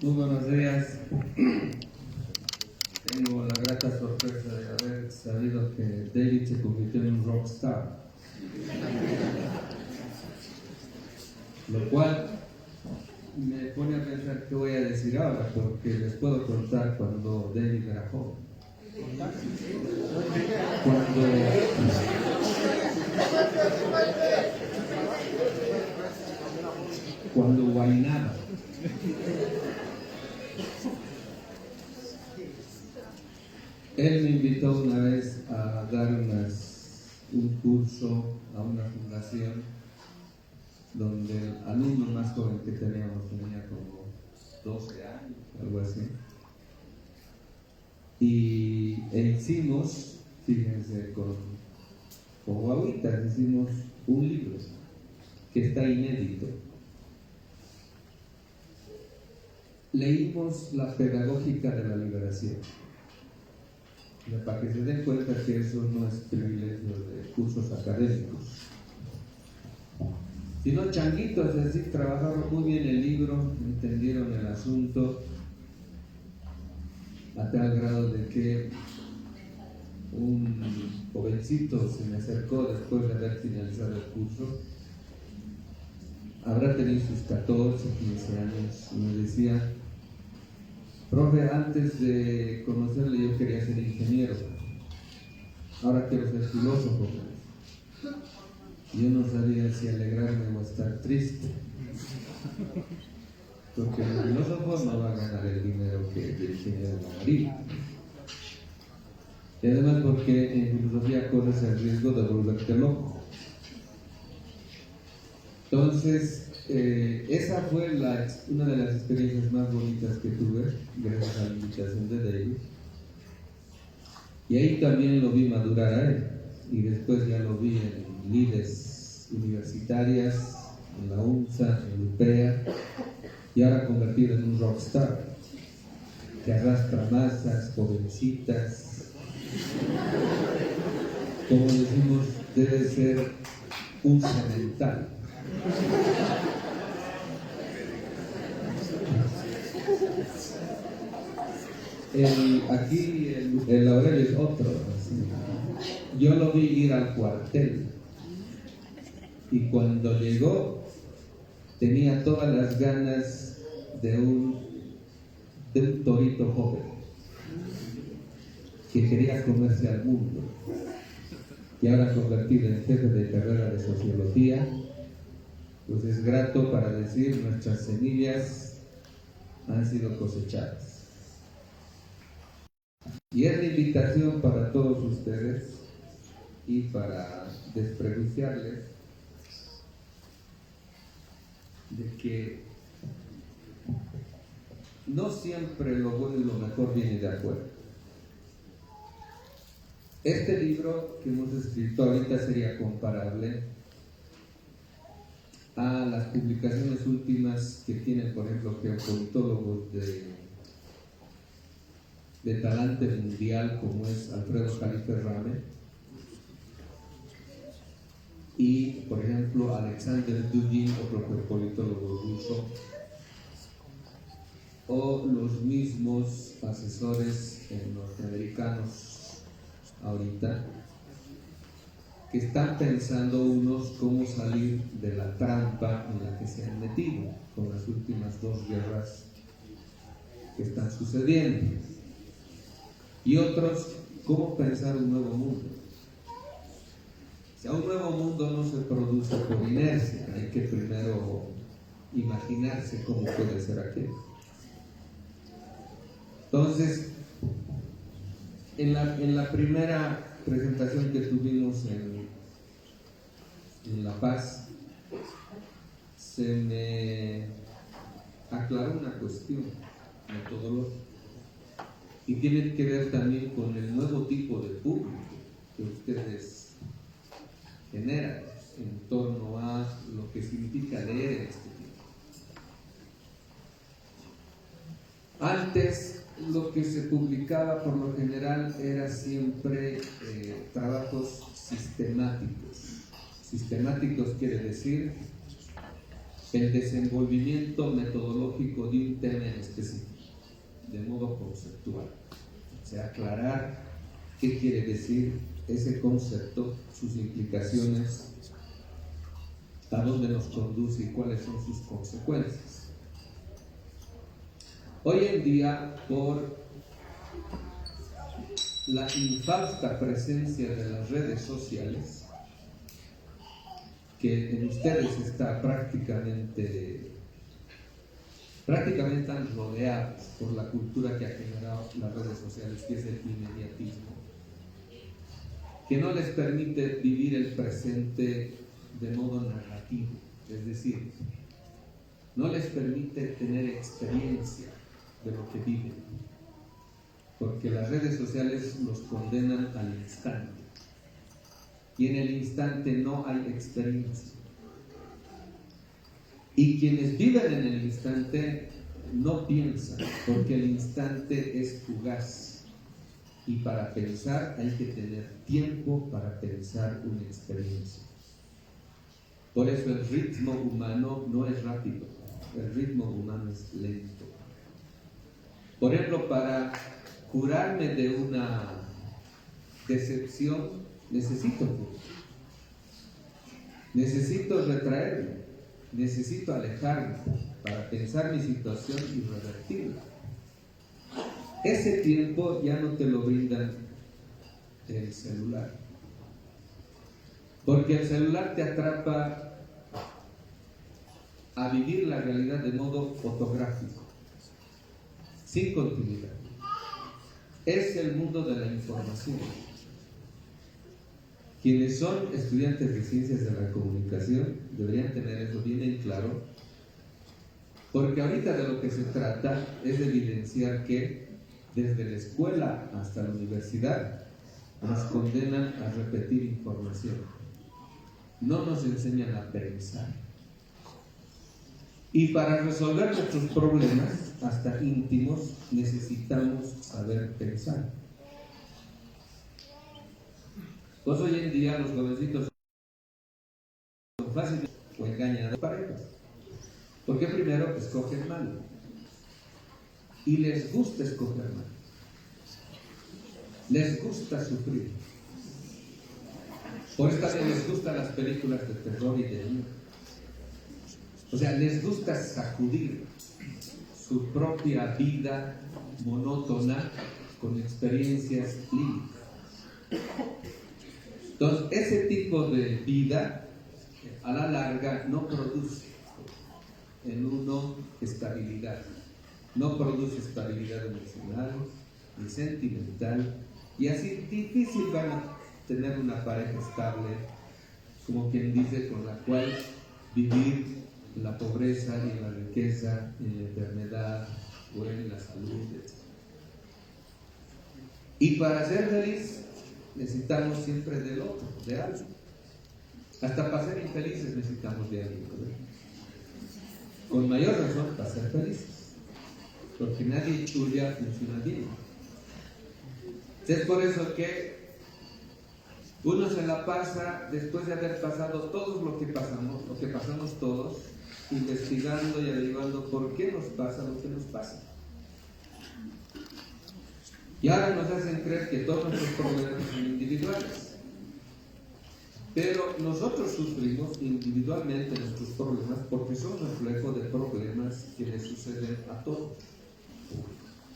Muy buenos días. Tengo la grata sorpresa de haber sabido que David se convirtió en un rockstar. Lo cual me pone a pensar qué voy a decir ahora, porque les puedo contar cuando David era joven. Cuando guainaba. Él me invitó una vez a dar un curso a una fundación donde el alumno más joven que teníamos tenía como 12 años, algo así. E hicimos, fíjense, con guaguitas, hicimos un libro que está inédito. Leímos la pedagógica de la liberación, para que se den cuenta que eso no es privilegio de cursos académicos, sino changuitos, es decir, trabajaron muy bien el libro, entendieron el asunto, a tal grado de que un jovencito se me acercó después de haber finalizado el curso, habrá tenido sus 14, 15 años, y me decía: profe, antes de conocerle yo quería ser ingeniero, ahora quiero ser filósofo. Yo no sabía si alegrarme o estar triste, porque el filósofo no va a ganar el dinero que el ingeniero ganaría. Y además porque en filosofía corres el riesgo de volverte loco. Entonces, esa fue una de las experiencias más bonitas que tuve, gracias a la invitación de David. Y ahí también lo vi madurar a él. Y después ya lo vi en lides universitarias, en la UNSA, en UPEA, y ahora convertido en un rockstar, que arrastra masas, jovencitas. Como decimos, debe ser un cemental. Aquí el Aurelio es otro. Yo lo vi ir al cuartel y cuando llegó tenía todas las ganas de un torito joven que quería comerse al mundo, y ahora convertido en jefe de carrera de sociología, pues es grato para decir nuestras semillas han sido cosechadas. Y es la invitación para todos ustedes y para desprejuiciarles de que no siempre lo bueno y lo mejor viene de acuerdo. Este libro que hemos escrito ahorita sería comparable a las publicaciones últimas que tienen, por ejemplo, geopolitólogos de talante mundial como es Alfredo Jalife Rame y, por ejemplo, Alexander Dugin, otro geopolitólogo ruso, o los mismos asesores norteamericanos ahorita, que están pensando unos cómo salir de la trampa en la que se han metido con las últimas 2 guerras que están sucediendo. Y otros, cómo pensar un nuevo mundo. O sea, un nuevo mundo no se produce por inercia, hay que primero imaginarse cómo puede ser aquello. Entonces, en la primera presentación que tuvimos en La Paz, se me aclaró una cuestión metodológica y tiene que ver también con el nuevo tipo de público que ustedes generan en torno a lo que significa leer en este tiempo. Antes, lo que se publicaba por lo general era siempre trabajos sistemáticos. Sistemáticos quiere decir el desenvolvimiento metodológico de un tema en específico, de modo conceptual. O sea, aclarar qué quiere decir ese concepto, sus implicaciones, a dónde nos conduce y cuáles son sus consecuencias. Hoy en día, por la infausta presencia de las redes sociales, que en ustedes está prácticamente están rodeados por la cultura que ha generado las redes sociales, que es el inmediatismo, que no les permite vivir el presente de modo narrativo, es decir, no les permite tener experiencia de lo que viven, porque las redes sociales los condenan al instante, y en el instante no hay experiencia. Y quienes viven en el instante no piensan, porque el instante es fugaz. Y para pensar hay que tener tiempo para pensar una experiencia. Por eso el ritmo humano no es rápido, el ritmo humano es lento. Por ejemplo, para curarme de una decepción, necesito retraerme, necesito alejarme para pensar mi situación y revertirla. Ese tiempo ya no te lo brindan el celular, porque el celular te atrapa a vivir la realidad de modo fotográfico, sin continuidad. Es el mundo de la información. Quienes son estudiantes de ciencias de la comunicación deberían tener eso bien en claro, porque ahorita de lo que se trata es de evidenciar que desde la escuela hasta la universidad nos condenan a repetir información, no nos enseñan a pensar. Y para resolver nuestros problemas, hasta íntimos, necesitamos saber pensar. Pues hoy en día los jovencitos son fáciles o engañan a parejas, porque primero escogen mal y les gusta escoger mal, les gusta sufrir. Por eso también les gustan las películas de terror y de miedo. O sea, les gusta sacudir su propia vida monótona con experiencias líricas. Entonces, ese tipo de vida, a la larga, no produce en uno estabilidad. No produce estabilidad emocional ni sentimental, y así difícil van a tener una pareja estable, como quien dice, con la cual vivir en la pobreza y en la riqueza, en la enfermedad o en la salud, etc. Y para ser feliz necesitamos siempre del otro, de algo. Hasta para ser infelices necesitamos de alguien, ¿no? Con mayor razón para ser felices, porque nadie tuya funciona bien. Es por eso que uno se la pasa, después de haber pasado todo lo que pasamos todos, investigando y averiguando por qué nos pasa lo que nos pasa. Y ahora nos hacen creer que todos nuestros problemas son individuales. Pero nosotros sufrimos individualmente nuestros problemas porque son reflejo de problemas que le suceden a todos.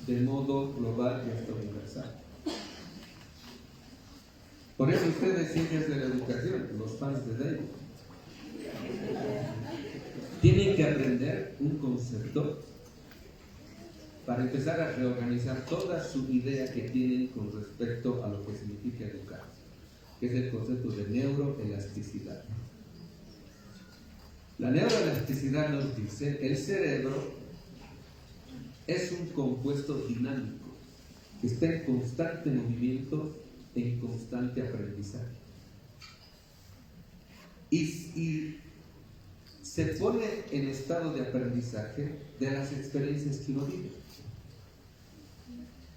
de modo global y hasta universal. Por eso ustedes, ciencias de la educación, los fans de David, tienen que aprender un concepto para empezar a reorganizar toda su idea que tienen con respecto a lo que significa educar, que es el concepto de neuroelasticidad. La neuroelasticidad nos dice que el cerebro es un compuesto dinámico que está en constante movimiento, en constante aprendizaje. Y se pone en estado de aprendizaje de las experiencias que uno vive.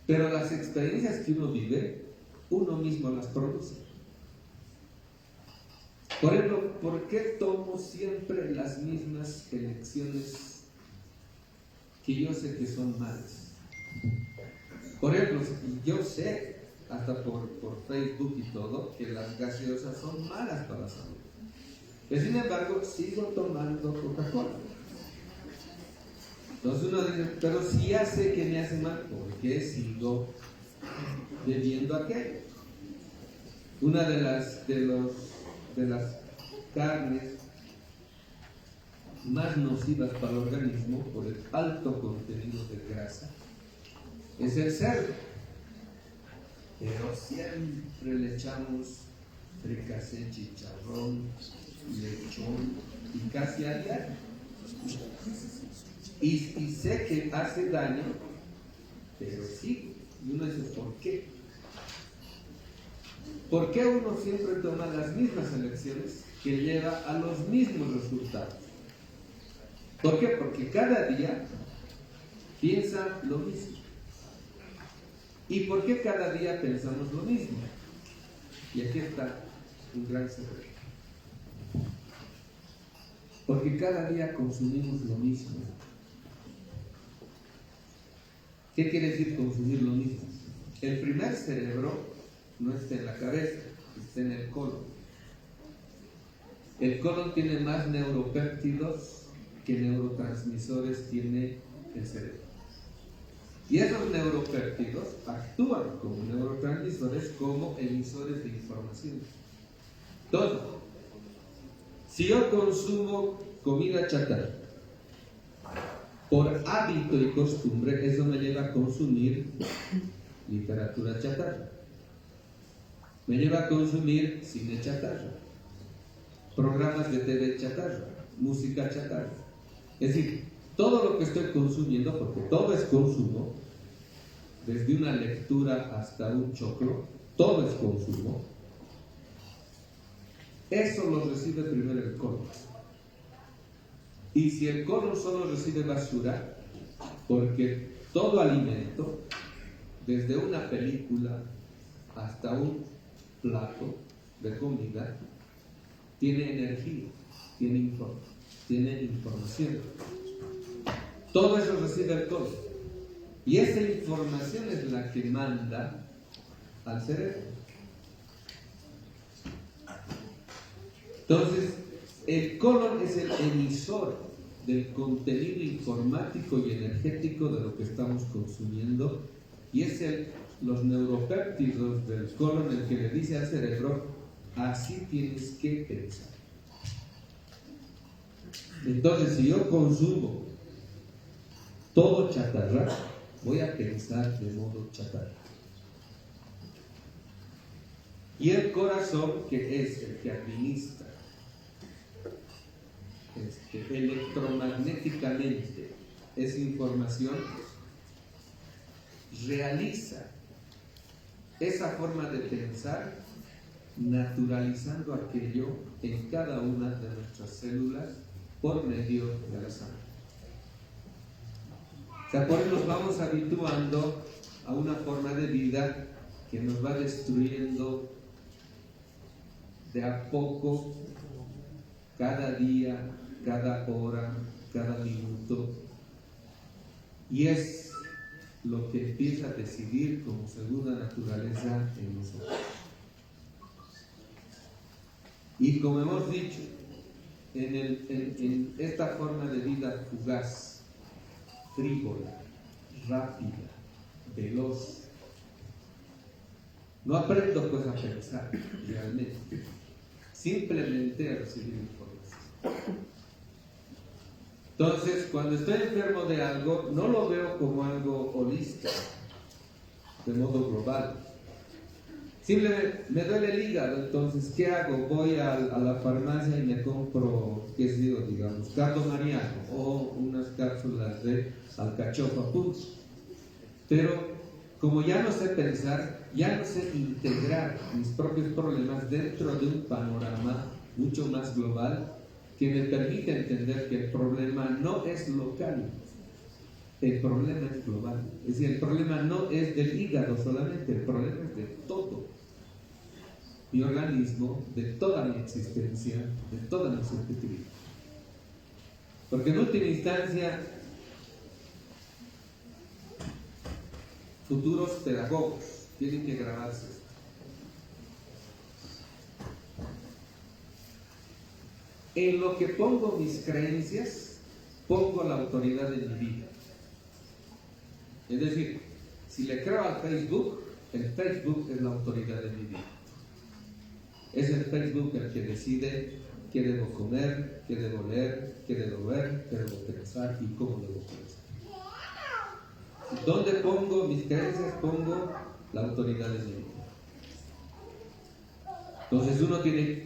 Pero las experiencias que uno vive, uno mismo las produce. Por ejemplo, ¿por qué tomo siempre las mismas elecciones que yo sé que son malas? Por ejemplo, yo sé, hasta por Facebook y todo, que las gaseosas son malas para la salud. Pero sin embargo, sigo tomando Coca-Cola. Entonces uno dice, pero si ya sé que me hace mal, ¿por qué sigo bebiendo aquello? Una de las carnes más nocivas para el organismo por el alto contenido de grasa es el cerdo, pero siempre le echamos fricasé, chicharrón, lechón y casi a diario, y sé que hace daño, pero sí. Y uno dice, ¿por qué? ¿Por qué uno siempre toma las mismas elecciones que lleva a los mismos resultados? ¿Por qué? Porque cada día piensa lo mismo. ¿Y por qué cada día pensamos lo mismo? Y aquí está un gran secreto. Porque cada día consumimos lo mismo. ¿Qué quiere decir consumir lo mismo? El primer cerebro no está en la cabeza, está en el colon. El colon tiene más neuropéptidos que neurotransmisores tiene el cerebro. Y esos neuropéptidos actúan como neurotransmisores, como emisores de información. Entonces, si yo consumo comida chatarra, por hábito y costumbre, eso me lleva a consumir literatura chatarra. Me lleva a consumir cine chatarra, programas de TV chatarra, música chatarra. Es decir, todo lo que estoy consumiendo, porque todo es consumo, desde una lectura hasta un choclo, todo es consumo, eso lo recibe primero el colon. Y si el colon solo recibe basura, porque todo alimento, desde una película hasta un plato de comida, tiene energía, tiene información. Todo eso recibe el colon. Y esa información es la que manda al cerebro. Entonces, el colon es el emisor del contenido informático y energético de lo que estamos consumiendo, y es los neuropéptidos del colon el que le dice al cerebro, así tienes que pensar. Entonces, si yo consumo todo chatarra, voy a pensar de modo chatarra. Y el corazón, que es el que administra electromagnéticamente esa información, realiza esa forma de pensar naturalizando aquello en cada una de nuestras células por medio de la sangre. O sea, por eso nos vamos habituando a una forma de vida que nos va destruyendo de a poco, cada día, cada hora, cada minuto, y es lo que empieza a decidir como segunda naturaleza en nosotros. Y como hemos dicho, en esta forma de vida fugaz, frívola, rápida, veloz. No aprendo pues a pensar realmente, simplemente a recibir información. Entonces, cuando estoy enfermo de algo, no lo veo como algo holístico, de modo global. Simplemente me duele el hígado, entonces, ¿qué hago? Voy a la farmacia y me compro, qué sé yo, digamos, cardo mariano o unas cápsulas de alcachofa pus. Pero como ya no sé pensar, ya no sé integrar mis propios problemas dentro de un panorama mucho más global que me permite entender que el problema no es local, el problema es global. Es decir, el problema no es del hígado solamente, el problema es de todo mi organismo, de toda mi existencia, de toda mi subjetividad. Porque en última instancia, futuros pedagogos tienen que grabarse esto. En lo que pongo mis creencias, pongo la autoridad de mi vida. Es decir, si le creo al Facebook, el Facebook es la autoridad de mi vida. Es el Facebook el que decide qué debo comer, qué debo leer, qué debo ver, qué debo pensar y cómo debo pensar. ¿Dónde pongo mis creencias? Pongo la autoridad de mi vida. Entonces uno tiene,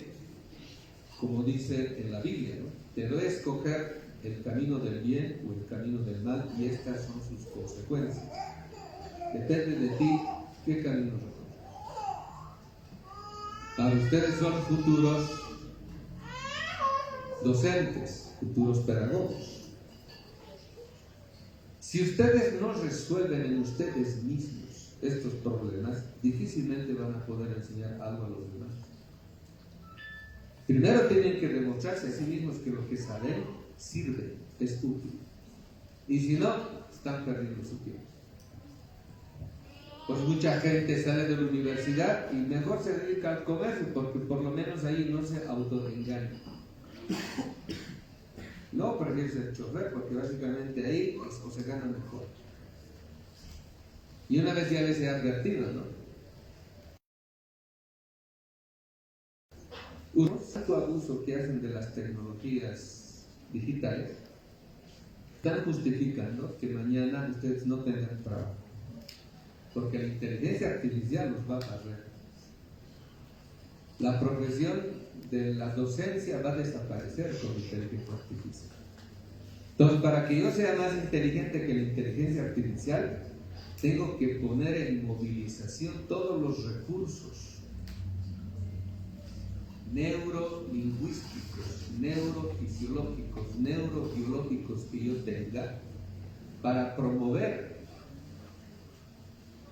como dice en la Biblia, ¿no? Te doy a escoger el camino del bien o el camino del mal y estas son sus consecuencias. Depende de ti qué camino recoges. Ahora ustedes son futuros docentes, futuros pedagogos. Si ustedes no resuelven en ustedes mismos estos problemas, difícilmente van a poder enseñar algo a los demás. Primero tienen que demostrarse a sí mismos que lo que saben sirve, es útil. Y si no, están perdiendo su tiempo. Pues mucha gente sale de la universidad y mejor se dedica al comercio porque por lo menos ahí no se autoengaña. No prefiere ser chofer porque básicamente ahí o se gana mejor. Y una vez ya les he advertido, ¿no? Un tanto abuso que hacen de las tecnologías digitales están justificando que mañana ustedes no tengan trabajo. Porque la inteligencia artificial los va a barrer. La profesión de la docencia va a desaparecer con la inteligencia artificial. Entonces, para que yo sea más inteligente que la inteligencia artificial, tengo que poner en movilización todos los recursos neurolingüísticos, neurofisiológicos, neurobiológicos que yo tenga para promover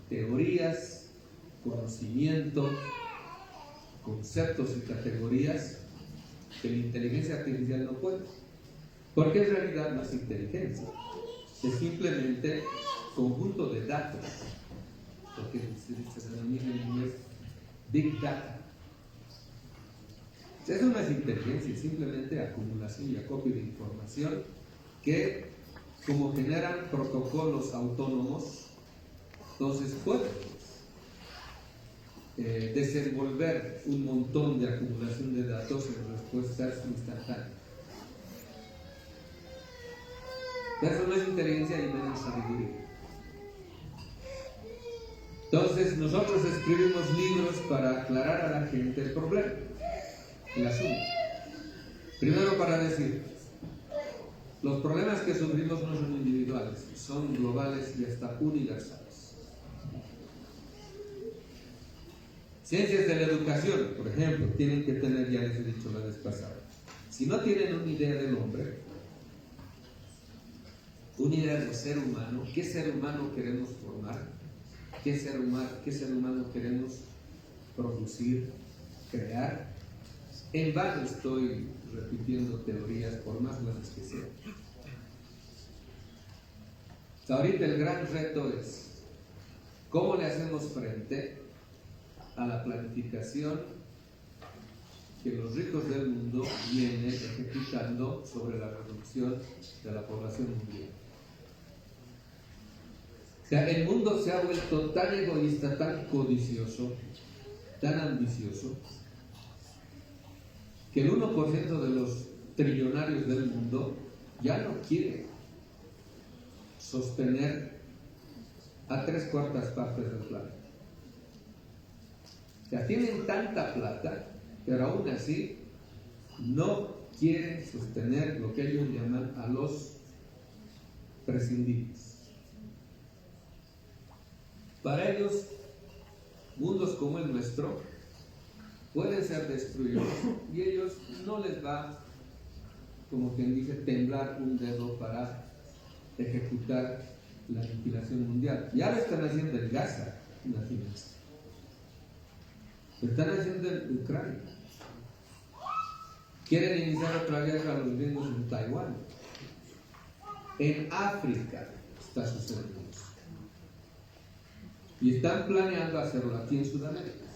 teorías, conocimiento, conceptos y categorías que la inteligencia artificial no puede. Porque en realidad no es inteligencia, es simplemente conjunto de datos, lo que se denomina en inglés Big Data. Eso no es inteligencia, es simplemente acumulación y acopio de información que, como generan protocolos autónomos, entonces pueden desenvolver un montón de acumulación de datos en respuestas instantáneas. Eso no es inteligencia ni menos sabiduría. Entonces nosotros escribimos libros para aclarar a la gente el problema, el asunto. Primero para decir, los problemas que sufrimos no son individuales, son globales y hasta universales. Ciencias de la educación, por ejemplo, tienen que tener, ya les he dicho la vez pasada, si no tienen una idea del hombre, una idea del ser humano, qué ser humano queremos formar, qué ser humano queremos producir, crear, en vano estoy repitiendo teorías por más buenas que sean. Ahorita el gran reto es cómo le hacemos frente a la planificación que los ricos del mundo vienen ejecutando sobre la reducción de la población mundial. O sea, el mundo se ha vuelto tan egoísta, tan codicioso, tan ambicioso, que el 1% de los trillonarios del mundo ya no quiere sostener a 3/4 partes del planeta. O sea, tienen tanta plata, pero aún así no quieren sostener lo que ellos llaman a los prescindibles. Para ellos, mundos como el nuestro pueden ser destruidos y ellos no les va, como quien dice, temblar un dedo para ejecutar la aniquilación mundial. Ya lo están haciendo en Gaza, imagínense. Lo están haciendo en Ucrania. Quieren iniciar otra guerra a los gringos en Taiwán. En África está sucediendo eso. Y están planeando hacerlo aquí en Sudamérica.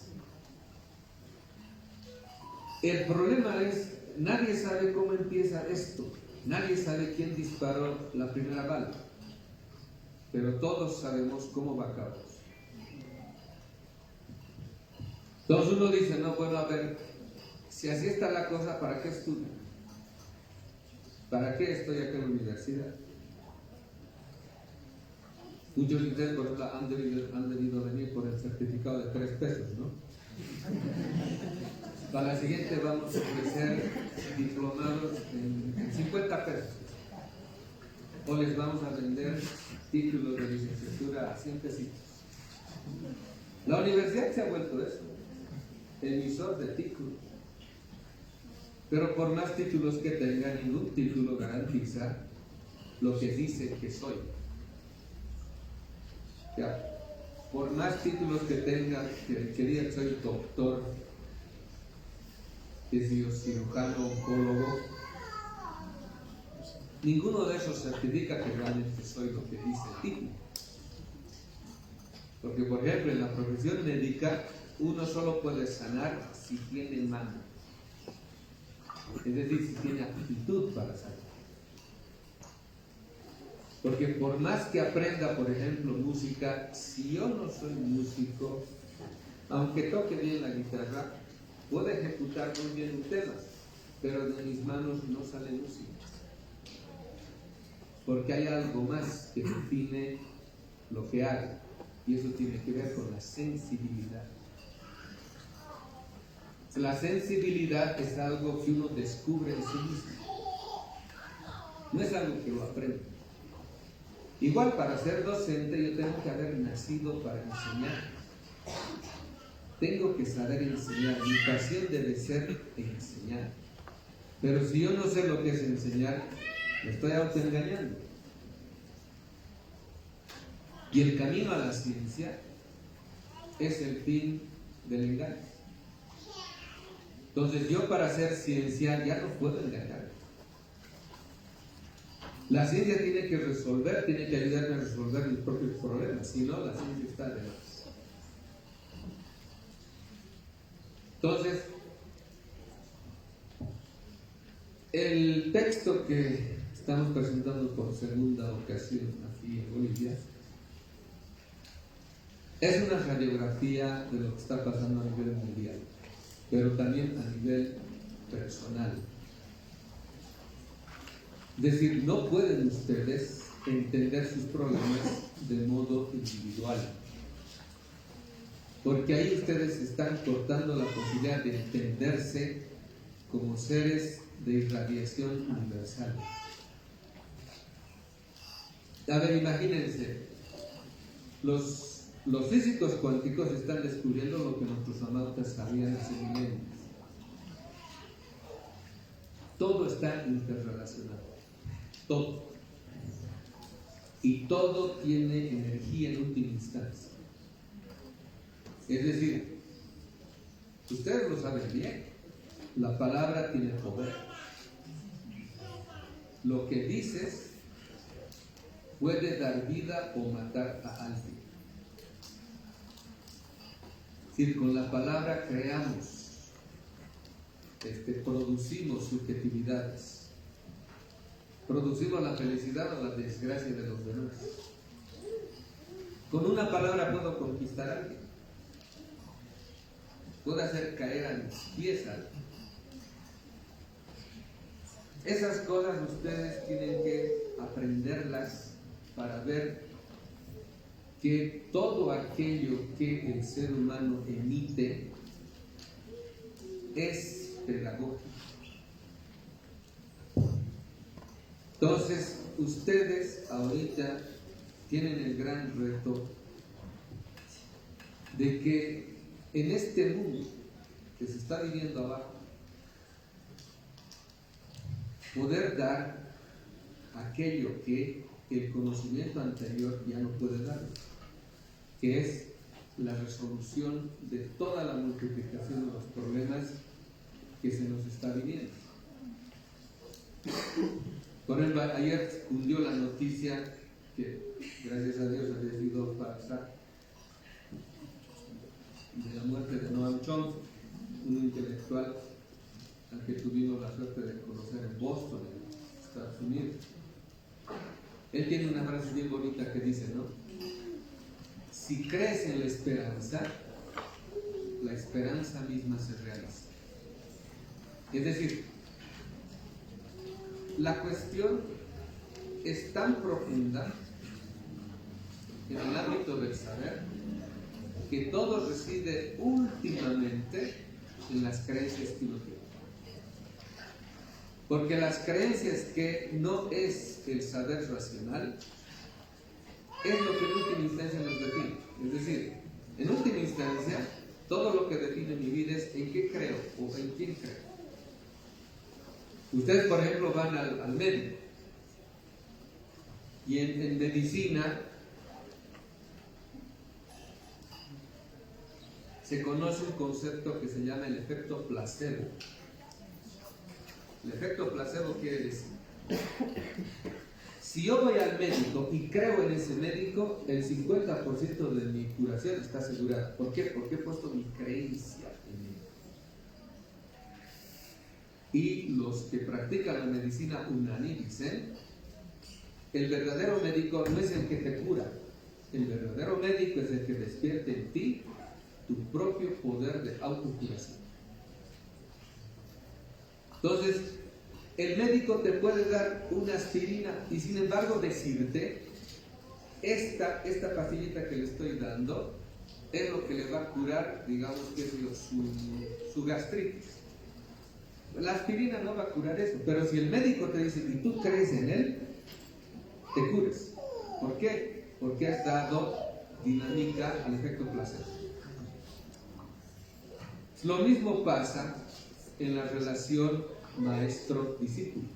El problema es, nadie sabe cómo empieza esto. Nadie sabe quién disparó la primera bala. Pero todos sabemos cómo va a acabar. Entonces uno dice, no, bueno, a ver, si así está la cosa, ¿para qué estudio? ¿Para qué estoy acá en la universidad? Muchos de ustedes, por ejemplo, han debido venir por el certificado de 3 pesos, ¿no? Para la siguiente vamos a ofrecer diplomados en 50 pesos. O les vamos a vender títulos de licenciatura a 100 pesitos. La universidad se ha vuelto eso, emisor de títulos. Pero por más títulos que tenga, ningún título garantiza lo que dice que soy. Ya, por más títulos que tenga, que diga que soy doctor, que soy cirujano, oncólogo, ninguno de esos certifica que realmente soy lo que dice el título. Porque, por ejemplo, en la profesión médica, uno solo puede sanar si tiene mano. Es decir, si tiene aptitud para sanar. Porque por más que aprenda, por ejemplo, música, si yo no soy músico, aunque toque bien la guitarra, puedo ejecutar muy bien un tema, pero de mis manos no sale música. Porque hay algo más que define lo que hago, y eso tiene que ver con la sensibilidad. La sensibilidad es algo que uno descubre en sí mismo, no es algo que lo aprende. Igual, para ser docente yo tengo que haber nacido para enseñar. Tengo que saber enseñar. Mi pasión debe ser enseñar. Pero si yo no sé lo que es enseñar, me estoy autoengañando. Y el camino a la ciencia es el fin del engaño. Entonces yo, para ser ciencia, ya no puedo engañar. La ciencia tiene que resolver, tiene que ayudarme a resolver mis propios problemas, si no, la ciencia está de más. Entonces, el texto que estamos presentando por segunda ocasión aquí en Bolivia es una radiografía de lo que está pasando a nivel mundial, pero también a nivel personal. Es decir, no pueden ustedes entender sus problemas de modo individual, porque ahí ustedes están cortando la posibilidad de entenderse como seres de irradiación universal. A ver, imagínense, los físicos cuánticos están descubriendo lo que nuestros amantes sabían hace milenios. Todo está interrelacionado. Todo. Y todo tiene energía en última instancia. Es decir, ustedes lo saben bien, la palabra tiene poder. Lo que dices puede dar vida o matar a alguien. Es decir, con la palabra creamos, producimos subjetividades. Producimos la felicidad o la desgracia de los demás. Con una palabra puedo conquistar a alguien. Puedo hacer caer a mis pies a alguien. Esas cosas ustedes tienen que aprenderlas para ver que todo aquello que el ser humano emite es pedagógico. Entonces, ustedes ahorita tienen el gran reto de que en este mundo que se está viviendo abajo, poder dar aquello que el conocimiento anterior ya no puede dar, que es la resolución de toda la multiplicación de los problemas que se nos está viviendo. Por ejemplo, ayer cundió la noticia que, gracias a Dios, había sido falsa, de la muerte de Noam Chomsky, un intelectual al que tuvimos la suerte de conocer en Boston, en Estados Unidos. Él tiene una frase bien bonita que dice, ¿no? Si crees en la esperanza misma se realiza. Es decir, la cuestión es tan profunda en el ámbito del saber que todo reside últimamente en las creencias que uno tiene. Porque las creencias que no es el saber racional es lo que en última instancia nos define. Es decir, en última instancia, todo lo que define mi vida es en qué creo o en quién creo. Ustedes, por ejemplo, van al médico y en medicina se conoce un concepto que se llama el efecto placebo. El efecto placebo quiere decir, si yo voy al médico y creo en ese médico, el 50% de mi curación está asegurada. ¿Por qué? Porque he puesto mi creencia en él. Y los que practican la medicina unaní dicen, el verdadero médico no es el que te cura, el verdadero médico es el que despierte en ti tu propio poder de autocuración. Entonces, el médico te puede dar una aspirina y sin embargo decirte, esta pastillita que le estoy dando es lo que le va a curar, digamos que es su gastritis. La aspirina no va a curar eso, pero si el médico te dice y tú crees en él, te curas. ¿Por qué? Porque has dado dinámica al efecto placebo. Lo mismo pasa en la relación maestro-discípulo.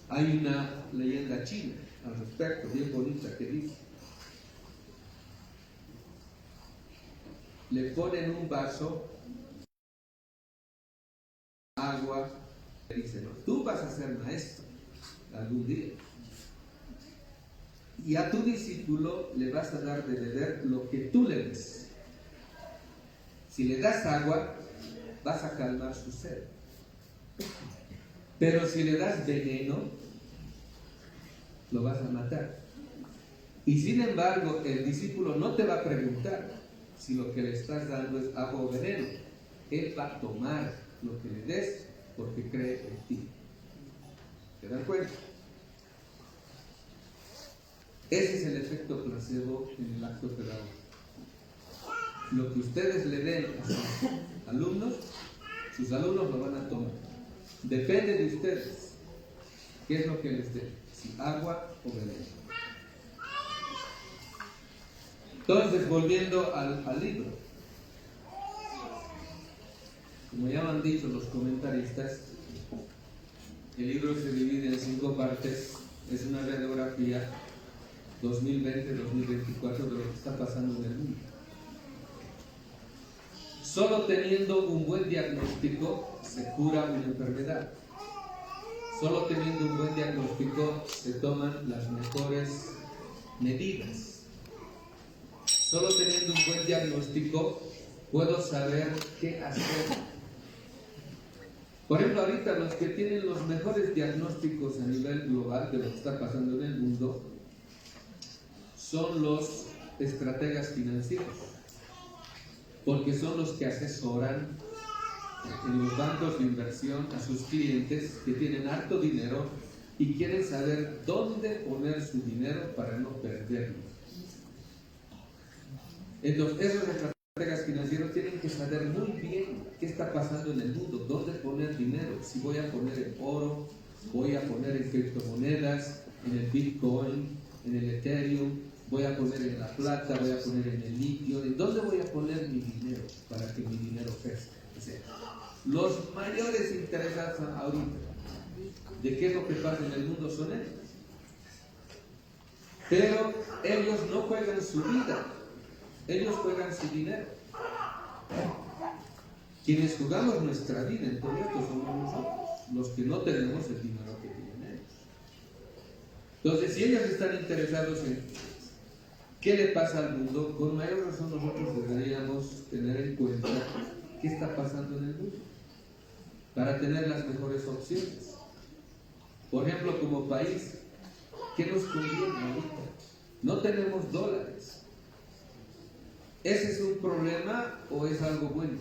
Hay una leyenda china al respecto, bien bonita, que dice: le ponen un vaso agua, le dicen, tú vas a ser maestro algún día y a tu discípulo le vas a dar de beber lo que tú le des. Si le das agua, vas a calmar su sed, pero si le das veneno, lo vas a matar. Y sin embargo, el discípulo no te va a preguntar si lo que le estás dando es agua o veneno. Él va a tomar lo que le des porque cree en ti. ¿Se dan cuenta? Ese es el efecto placebo en el acto pedagógico. Lo que ustedes le den a sus alumnos, sus alumnos lo van a tomar. Depende de ustedes qué es lo que les den, si agua o veneno. Entonces, volviendo al libro, como ya han dicho los comentaristas, el libro se divide en 5 partes. Es una radiografía 2020-2024 de lo que está pasando en el mundo. Solo teniendo un buen diagnóstico se cura una enfermedad. Solo teniendo un buen diagnóstico se toman las mejores medidas. Solo teniendo un buen diagnóstico puedo saber qué hacer. Por ejemplo, ahorita los que tienen los mejores diagnósticos a nivel global de lo que está pasando en el mundo son los estrategas financieros, porque son los que asesoran en los bancos de inversión a sus clientes que tienen harto dinero y quieren saber dónde poner su dinero para no perderlo. Entonces, esos estrategas financieros tienen que saber muy bien qué está pasando en el mundo, dónde poner dinero, si voy a poner en oro, voy a poner en criptomonedas, en el Bitcoin, en el Ethereum, voy a poner en la plata, voy a poner en el litio, ¿en dónde voy a poner mi dinero para que mi dinero crezca? O sea, los mayores interesados ahorita de qué es lo que pasa en el mundo son ellos. Pero ellos no juegan su vida, ellos juegan su dinero. Quienes jugamos nuestra vida en todo esto somos nosotros, los que no tenemos el dinero que tienen ellos. Entonces, si ellos están interesados en qué le pasa al mundo, con mayor razón nosotros deberíamos tener en cuenta qué está pasando en el mundo para tener las mejores opciones. Por ejemplo, como país, ¿qué nos conviene ahorita? No tenemos dólares. ¿Ese es un problema o es algo bueno?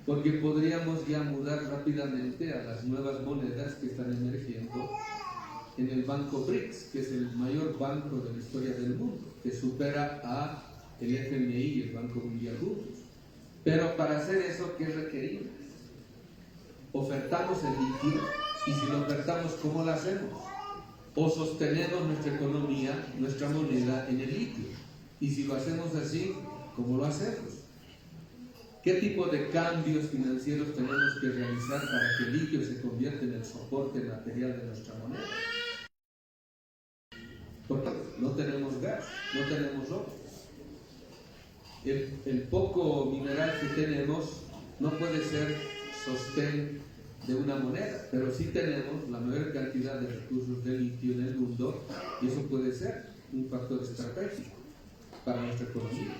Porque podríamos ya mudar rápidamente a las nuevas monedas que están emergiendo en el banco BRICS, que es el mayor banco de la historia del mundo, que supera a el FMI y el Banco Mundial juntos. Pero para hacer eso, ¿qué requerimos? Ofertamos el litio, y si lo ofertamos, ¿cómo lo hacemos? O sostenemos nuestra economía, nuestra moneda en el litio. Y si lo hacemos así, ¿cómo lo hacemos? ¿Qué tipo de cambios financieros tenemos que realizar para que el litio se convierta en el soporte material de nuestra moneda? Porque no tenemos gas, no tenemos oro. El poco mineral que tenemos no puede ser sostén de una moneda, pero sí tenemos la mayor cantidad de recursos de litio en el mundo y eso puede ser un factor estratégico para nuestra economía.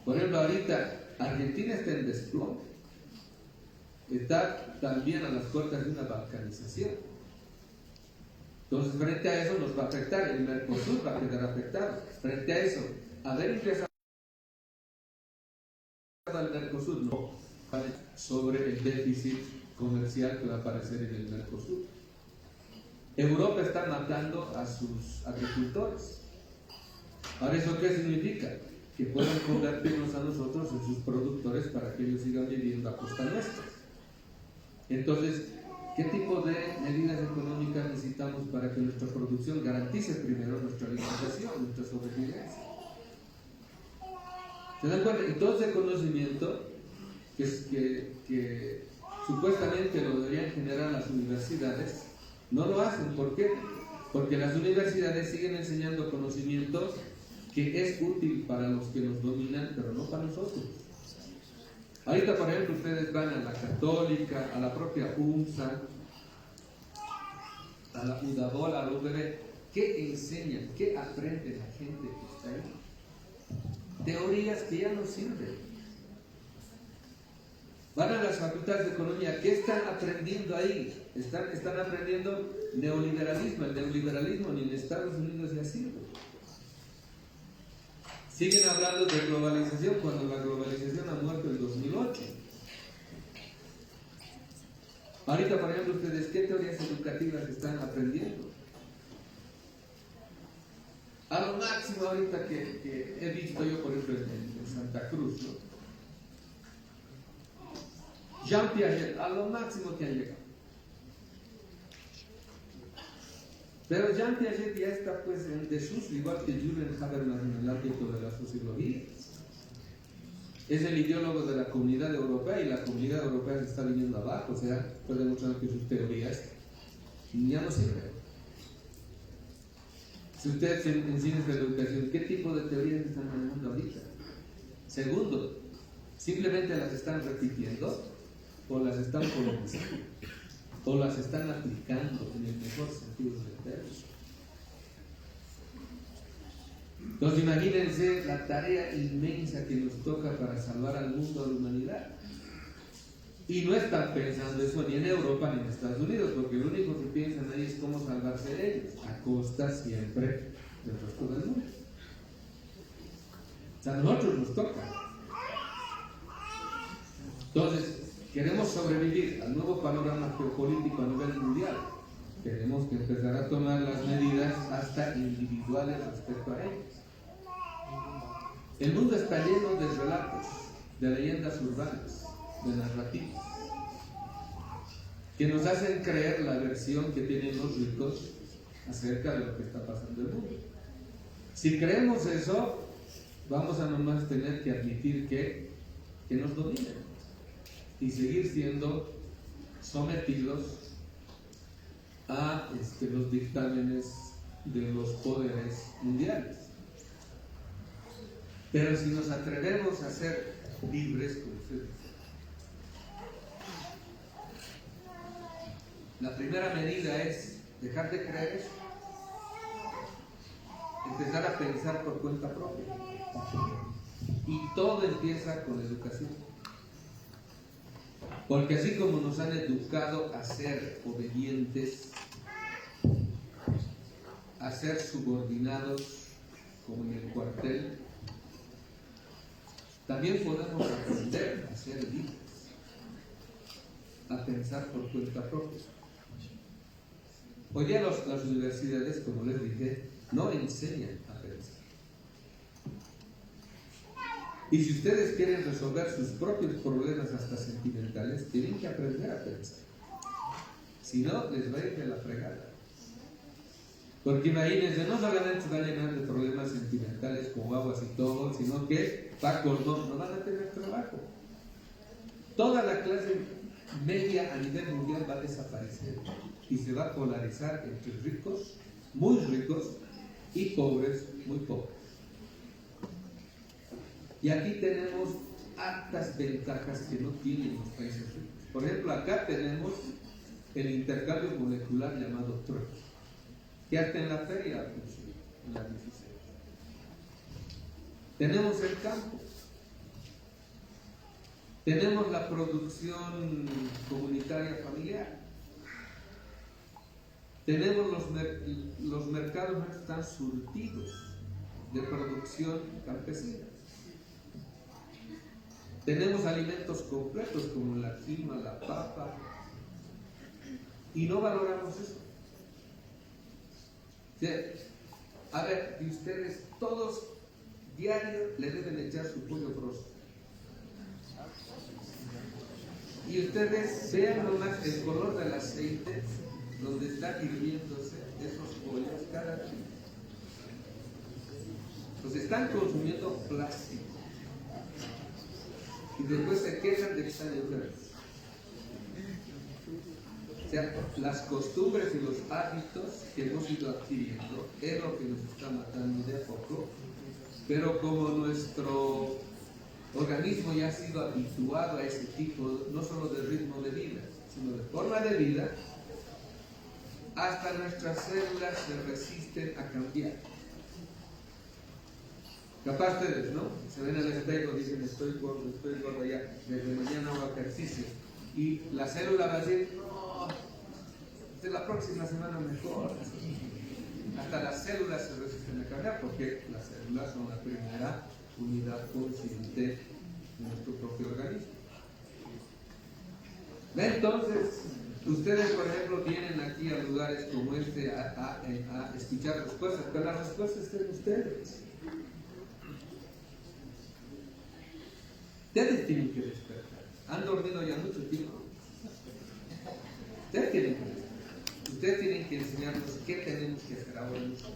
Por ejemplo, ahorita Argentina está en desplome, está también a las puertas de una balcanización. Entonces, frente a eso nos va a afectar, el Mercosur va a quedar afectado. Frente a eso, haber ingresado al Mercosur no sobre el déficit comercial que va a aparecer en el Mercosur. Europa está matando a sus agricultores. Ahora, ¿eso qué significa? Que pueden convertirnos a nosotros en sus productores para que ellos sigan viviendo a costa nuestra. Entonces, ¿qué tipo de medidas económicas necesitamos para que nuestra producción garantice primero nuestra alimentación, nuestra sobrevivencia? ¿Se dan cuenta? Y todo ese conocimiento que supuestamente lo deberían generar las universidades, no lo hacen. ¿Por qué? Porque las universidades siguen enseñando conocimientos que es útil para los que nos dominan, pero no para nosotros. Ahorita, por ejemplo, ustedes van a la Católica, a la propia UNSA, a la UDABOL, a la UBB. ¿Qué enseñan? ¿Qué aprende la gente que está ahí? Teorías que ya no sirven. Van a las facultades de economía, ¿qué están aprendiendo ahí? Están aprendiendo neoliberalismo. El neoliberalismo ni en Estados Unidos ya sirve. Siguen hablando de globalización cuando la globalización ha muerto en 2008. Ahorita, por ejemplo, ustedes, ¿qué teorías educativas están aprendiendo? A lo máximo ahorita que he visto yo, por ejemplo, en Santa Cruz, ¿no? Jean Piaget, a lo máximo que han llegado. Pero Jean Piaget ya está pues en desuso, igual que Jürgen Habermas en el ámbito de la sociología. Es el ideólogo de la Comunidad Europea y la Comunidad Europea se está viniendo abajo, o sea, puede demostrar que sus teorías ya no sirven. Si ustedes en ciencias de la educación, ¿qué tipo de teorías están manejando ahorita? Segundo, simplemente las están repitiendo o las están colonizando o las están aplicando en el mejor sentido del término. Entonces imagínense la tarea inmensa que nos toca para salvar al mundo, a la humanidad. Y no están pensando eso ni en Europa ni en Estados Unidos, porque lo único que piensan ahí es cómo salvarse de ellos, a costa siempre del resto del mundo. O sea, a nosotros nos toca. Entonces, queremos sobrevivir al nuevo panorama geopolítico a nivel mundial. Tenemos que empezar a tomar las medidas hasta individuales respecto a ellos. El mundo está lleno de relatos, de leyendas urbanas, de narrativas, que nos hacen creer la versión que tienen los ricos acerca de lo que está pasando en el mundo. Si creemos eso, vamos a nomás tener que admitir que nos dominen y seguir siendo sometidos a los dictámenes de los poderes mundiales. Pero si nos atrevemos a ser libres, como ustedes, la primera medida es dejar de creer eso, empezar a pensar por cuenta propia. Y todo empieza con educación. Porque así como nos han educado a ser obedientes, a ser subordinados, como en el cuartel, también podemos aprender a ser libres, a pensar por cuenta propia. Hoy día las universidades, como les dije, no enseñan a pensar. Y si ustedes quieren resolver sus propios problemas hasta sentimentales, tienen que aprender a pensar. Si no, les va a ir de la fregada. Porque imagínense, no solamente se va a llenar de problemas sentimentales como aguas y todo, sino que pacos no van a tener trabajo. Toda la clase media a nivel mundial va a desaparecer y se va a polarizar entre ricos, muy ricos, y pobres, muy pobres. Y aquí tenemos hartas ventajas que no tienen los países ricos. Por ejemplo, acá tenemos el intercambio molecular llamado trueque, que hasta en la feria funciona, en la 16. Tenemos el campo, tenemos la producción comunitaria familiar, tenemos los mercados no están surtidos de producción campesina. Tenemos alimentos completos como la quinoa, la papa, y no valoramos eso. O sea, a ver, y ustedes todos diario le deben echar su pollo frosto. Y ustedes vean nomás el color del aceite donde están hirviéndose esos pollos cada día. Pues están consumiendo plástico. Y después se quejan de que están enfermos. O sea, las costumbres y los hábitos que hemos ido adquiriendo es lo que nos está matando de a poco, pero como nuestro organismo ya ha sido habituado a ese tipo, no solo de ritmo de vida, sino de forma de vida, hasta nuestras células se resisten a cambiar. Capaz ustedes, ¿no? Se ven al espejo y dicen, estoy gordo ya, desde mañana hago ejercicio. Y la célula va a decir, no, de la próxima semana mejor. Hasta las células se resisten a cambiar, porque las células son la primera unidad consciente de nuestro propio organismo. Entonces, ustedes, por ejemplo, vienen aquí a lugares como este a escuchar respuestas, pero las respuestas están en ustedes. Ustedes tienen que despertar. Han dormido ya mucho tiempo. Ustedes tienen que despertar. Ustedes tienen que enseñarnos qué tenemos que hacer ahora nosotros.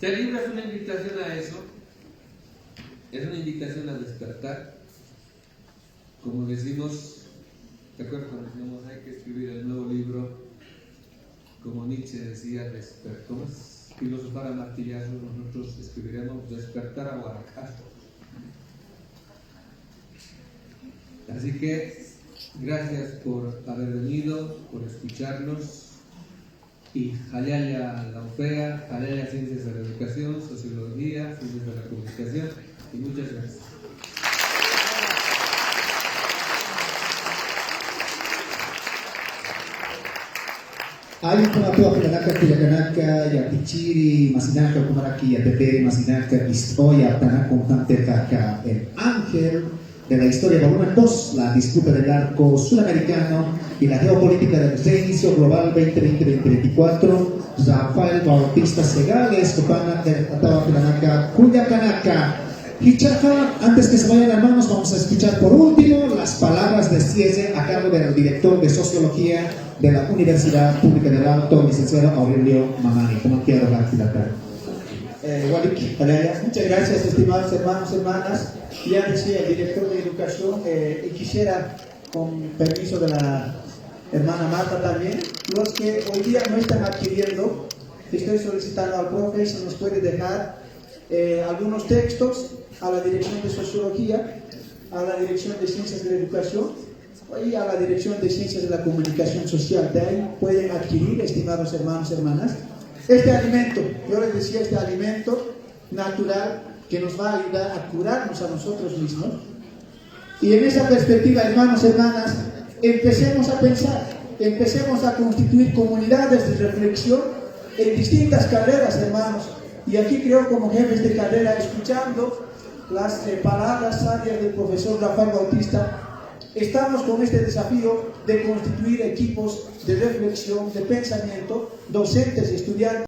Este libro es una invitación a eso. Es una invitación a despertar. Como decimos, ¿te acuerdas cuando decíamos hay que escribir el nuevo libro? Como Nietzsche decía, despertar. Filosofar a martillazos, nosotros escribiremos despertar a guaracazo. Así que gracias por haber venido, por escucharnos, y Jalaya la UPEA, Jalaya Ciencias de la Educación, Sociología, Ciencias de la Comunicación, y muchas gracias. Hay una tua Pilanaka, Kuyakanaka, Yatichiri, Masinaka, Kumaraki, Yatete, Masinaka, Historia, Tanako, Tantekaka, el ángel de la historia, volumen 2, la disputa del arco sudamericano y la geopolítica del reinicio global 2020-2024, Rafael Bautista Segales, Copana del Atawa Pilanaka, Kuyakanaka. Hichaka, antes que se vayan hermanos, vamos a escuchar por último las palabras de cierre a cargo del director de Sociología de la Universidad Pública del Alto, licenciado Aurelio Mamani. ¿Cómo quiero dar Muchas gracias, estimados hermanos y hermanas. Ya decía el director de Educación, y quisiera, con permiso de la hermana Marta también, los que hoy día no están adquiriendo, estoy solicitando al profe si nos puede dejar algunos textos a la Dirección de Sociología, a la Dirección de Ciencias de la Educación y a la Dirección de Ciencias de la Comunicación Social. De ahí pueden adquirir, estimados hermanos y hermanas, este alimento. Yo les decía, este alimento natural que nos va a ayudar a curarnos a nosotros mismos. Y en esa perspectiva, hermanos y hermanas, empecemos a pensar, empecemos a constituir comunidades de reflexión en distintas carreras, hermanos. Y aquí creo, como jefes de carrera, escuchando las palabras sabias del profesor Rafael Bautista, estamos con este desafío de constituir equipos de reflexión, de pensamiento, docentes y estudiantes,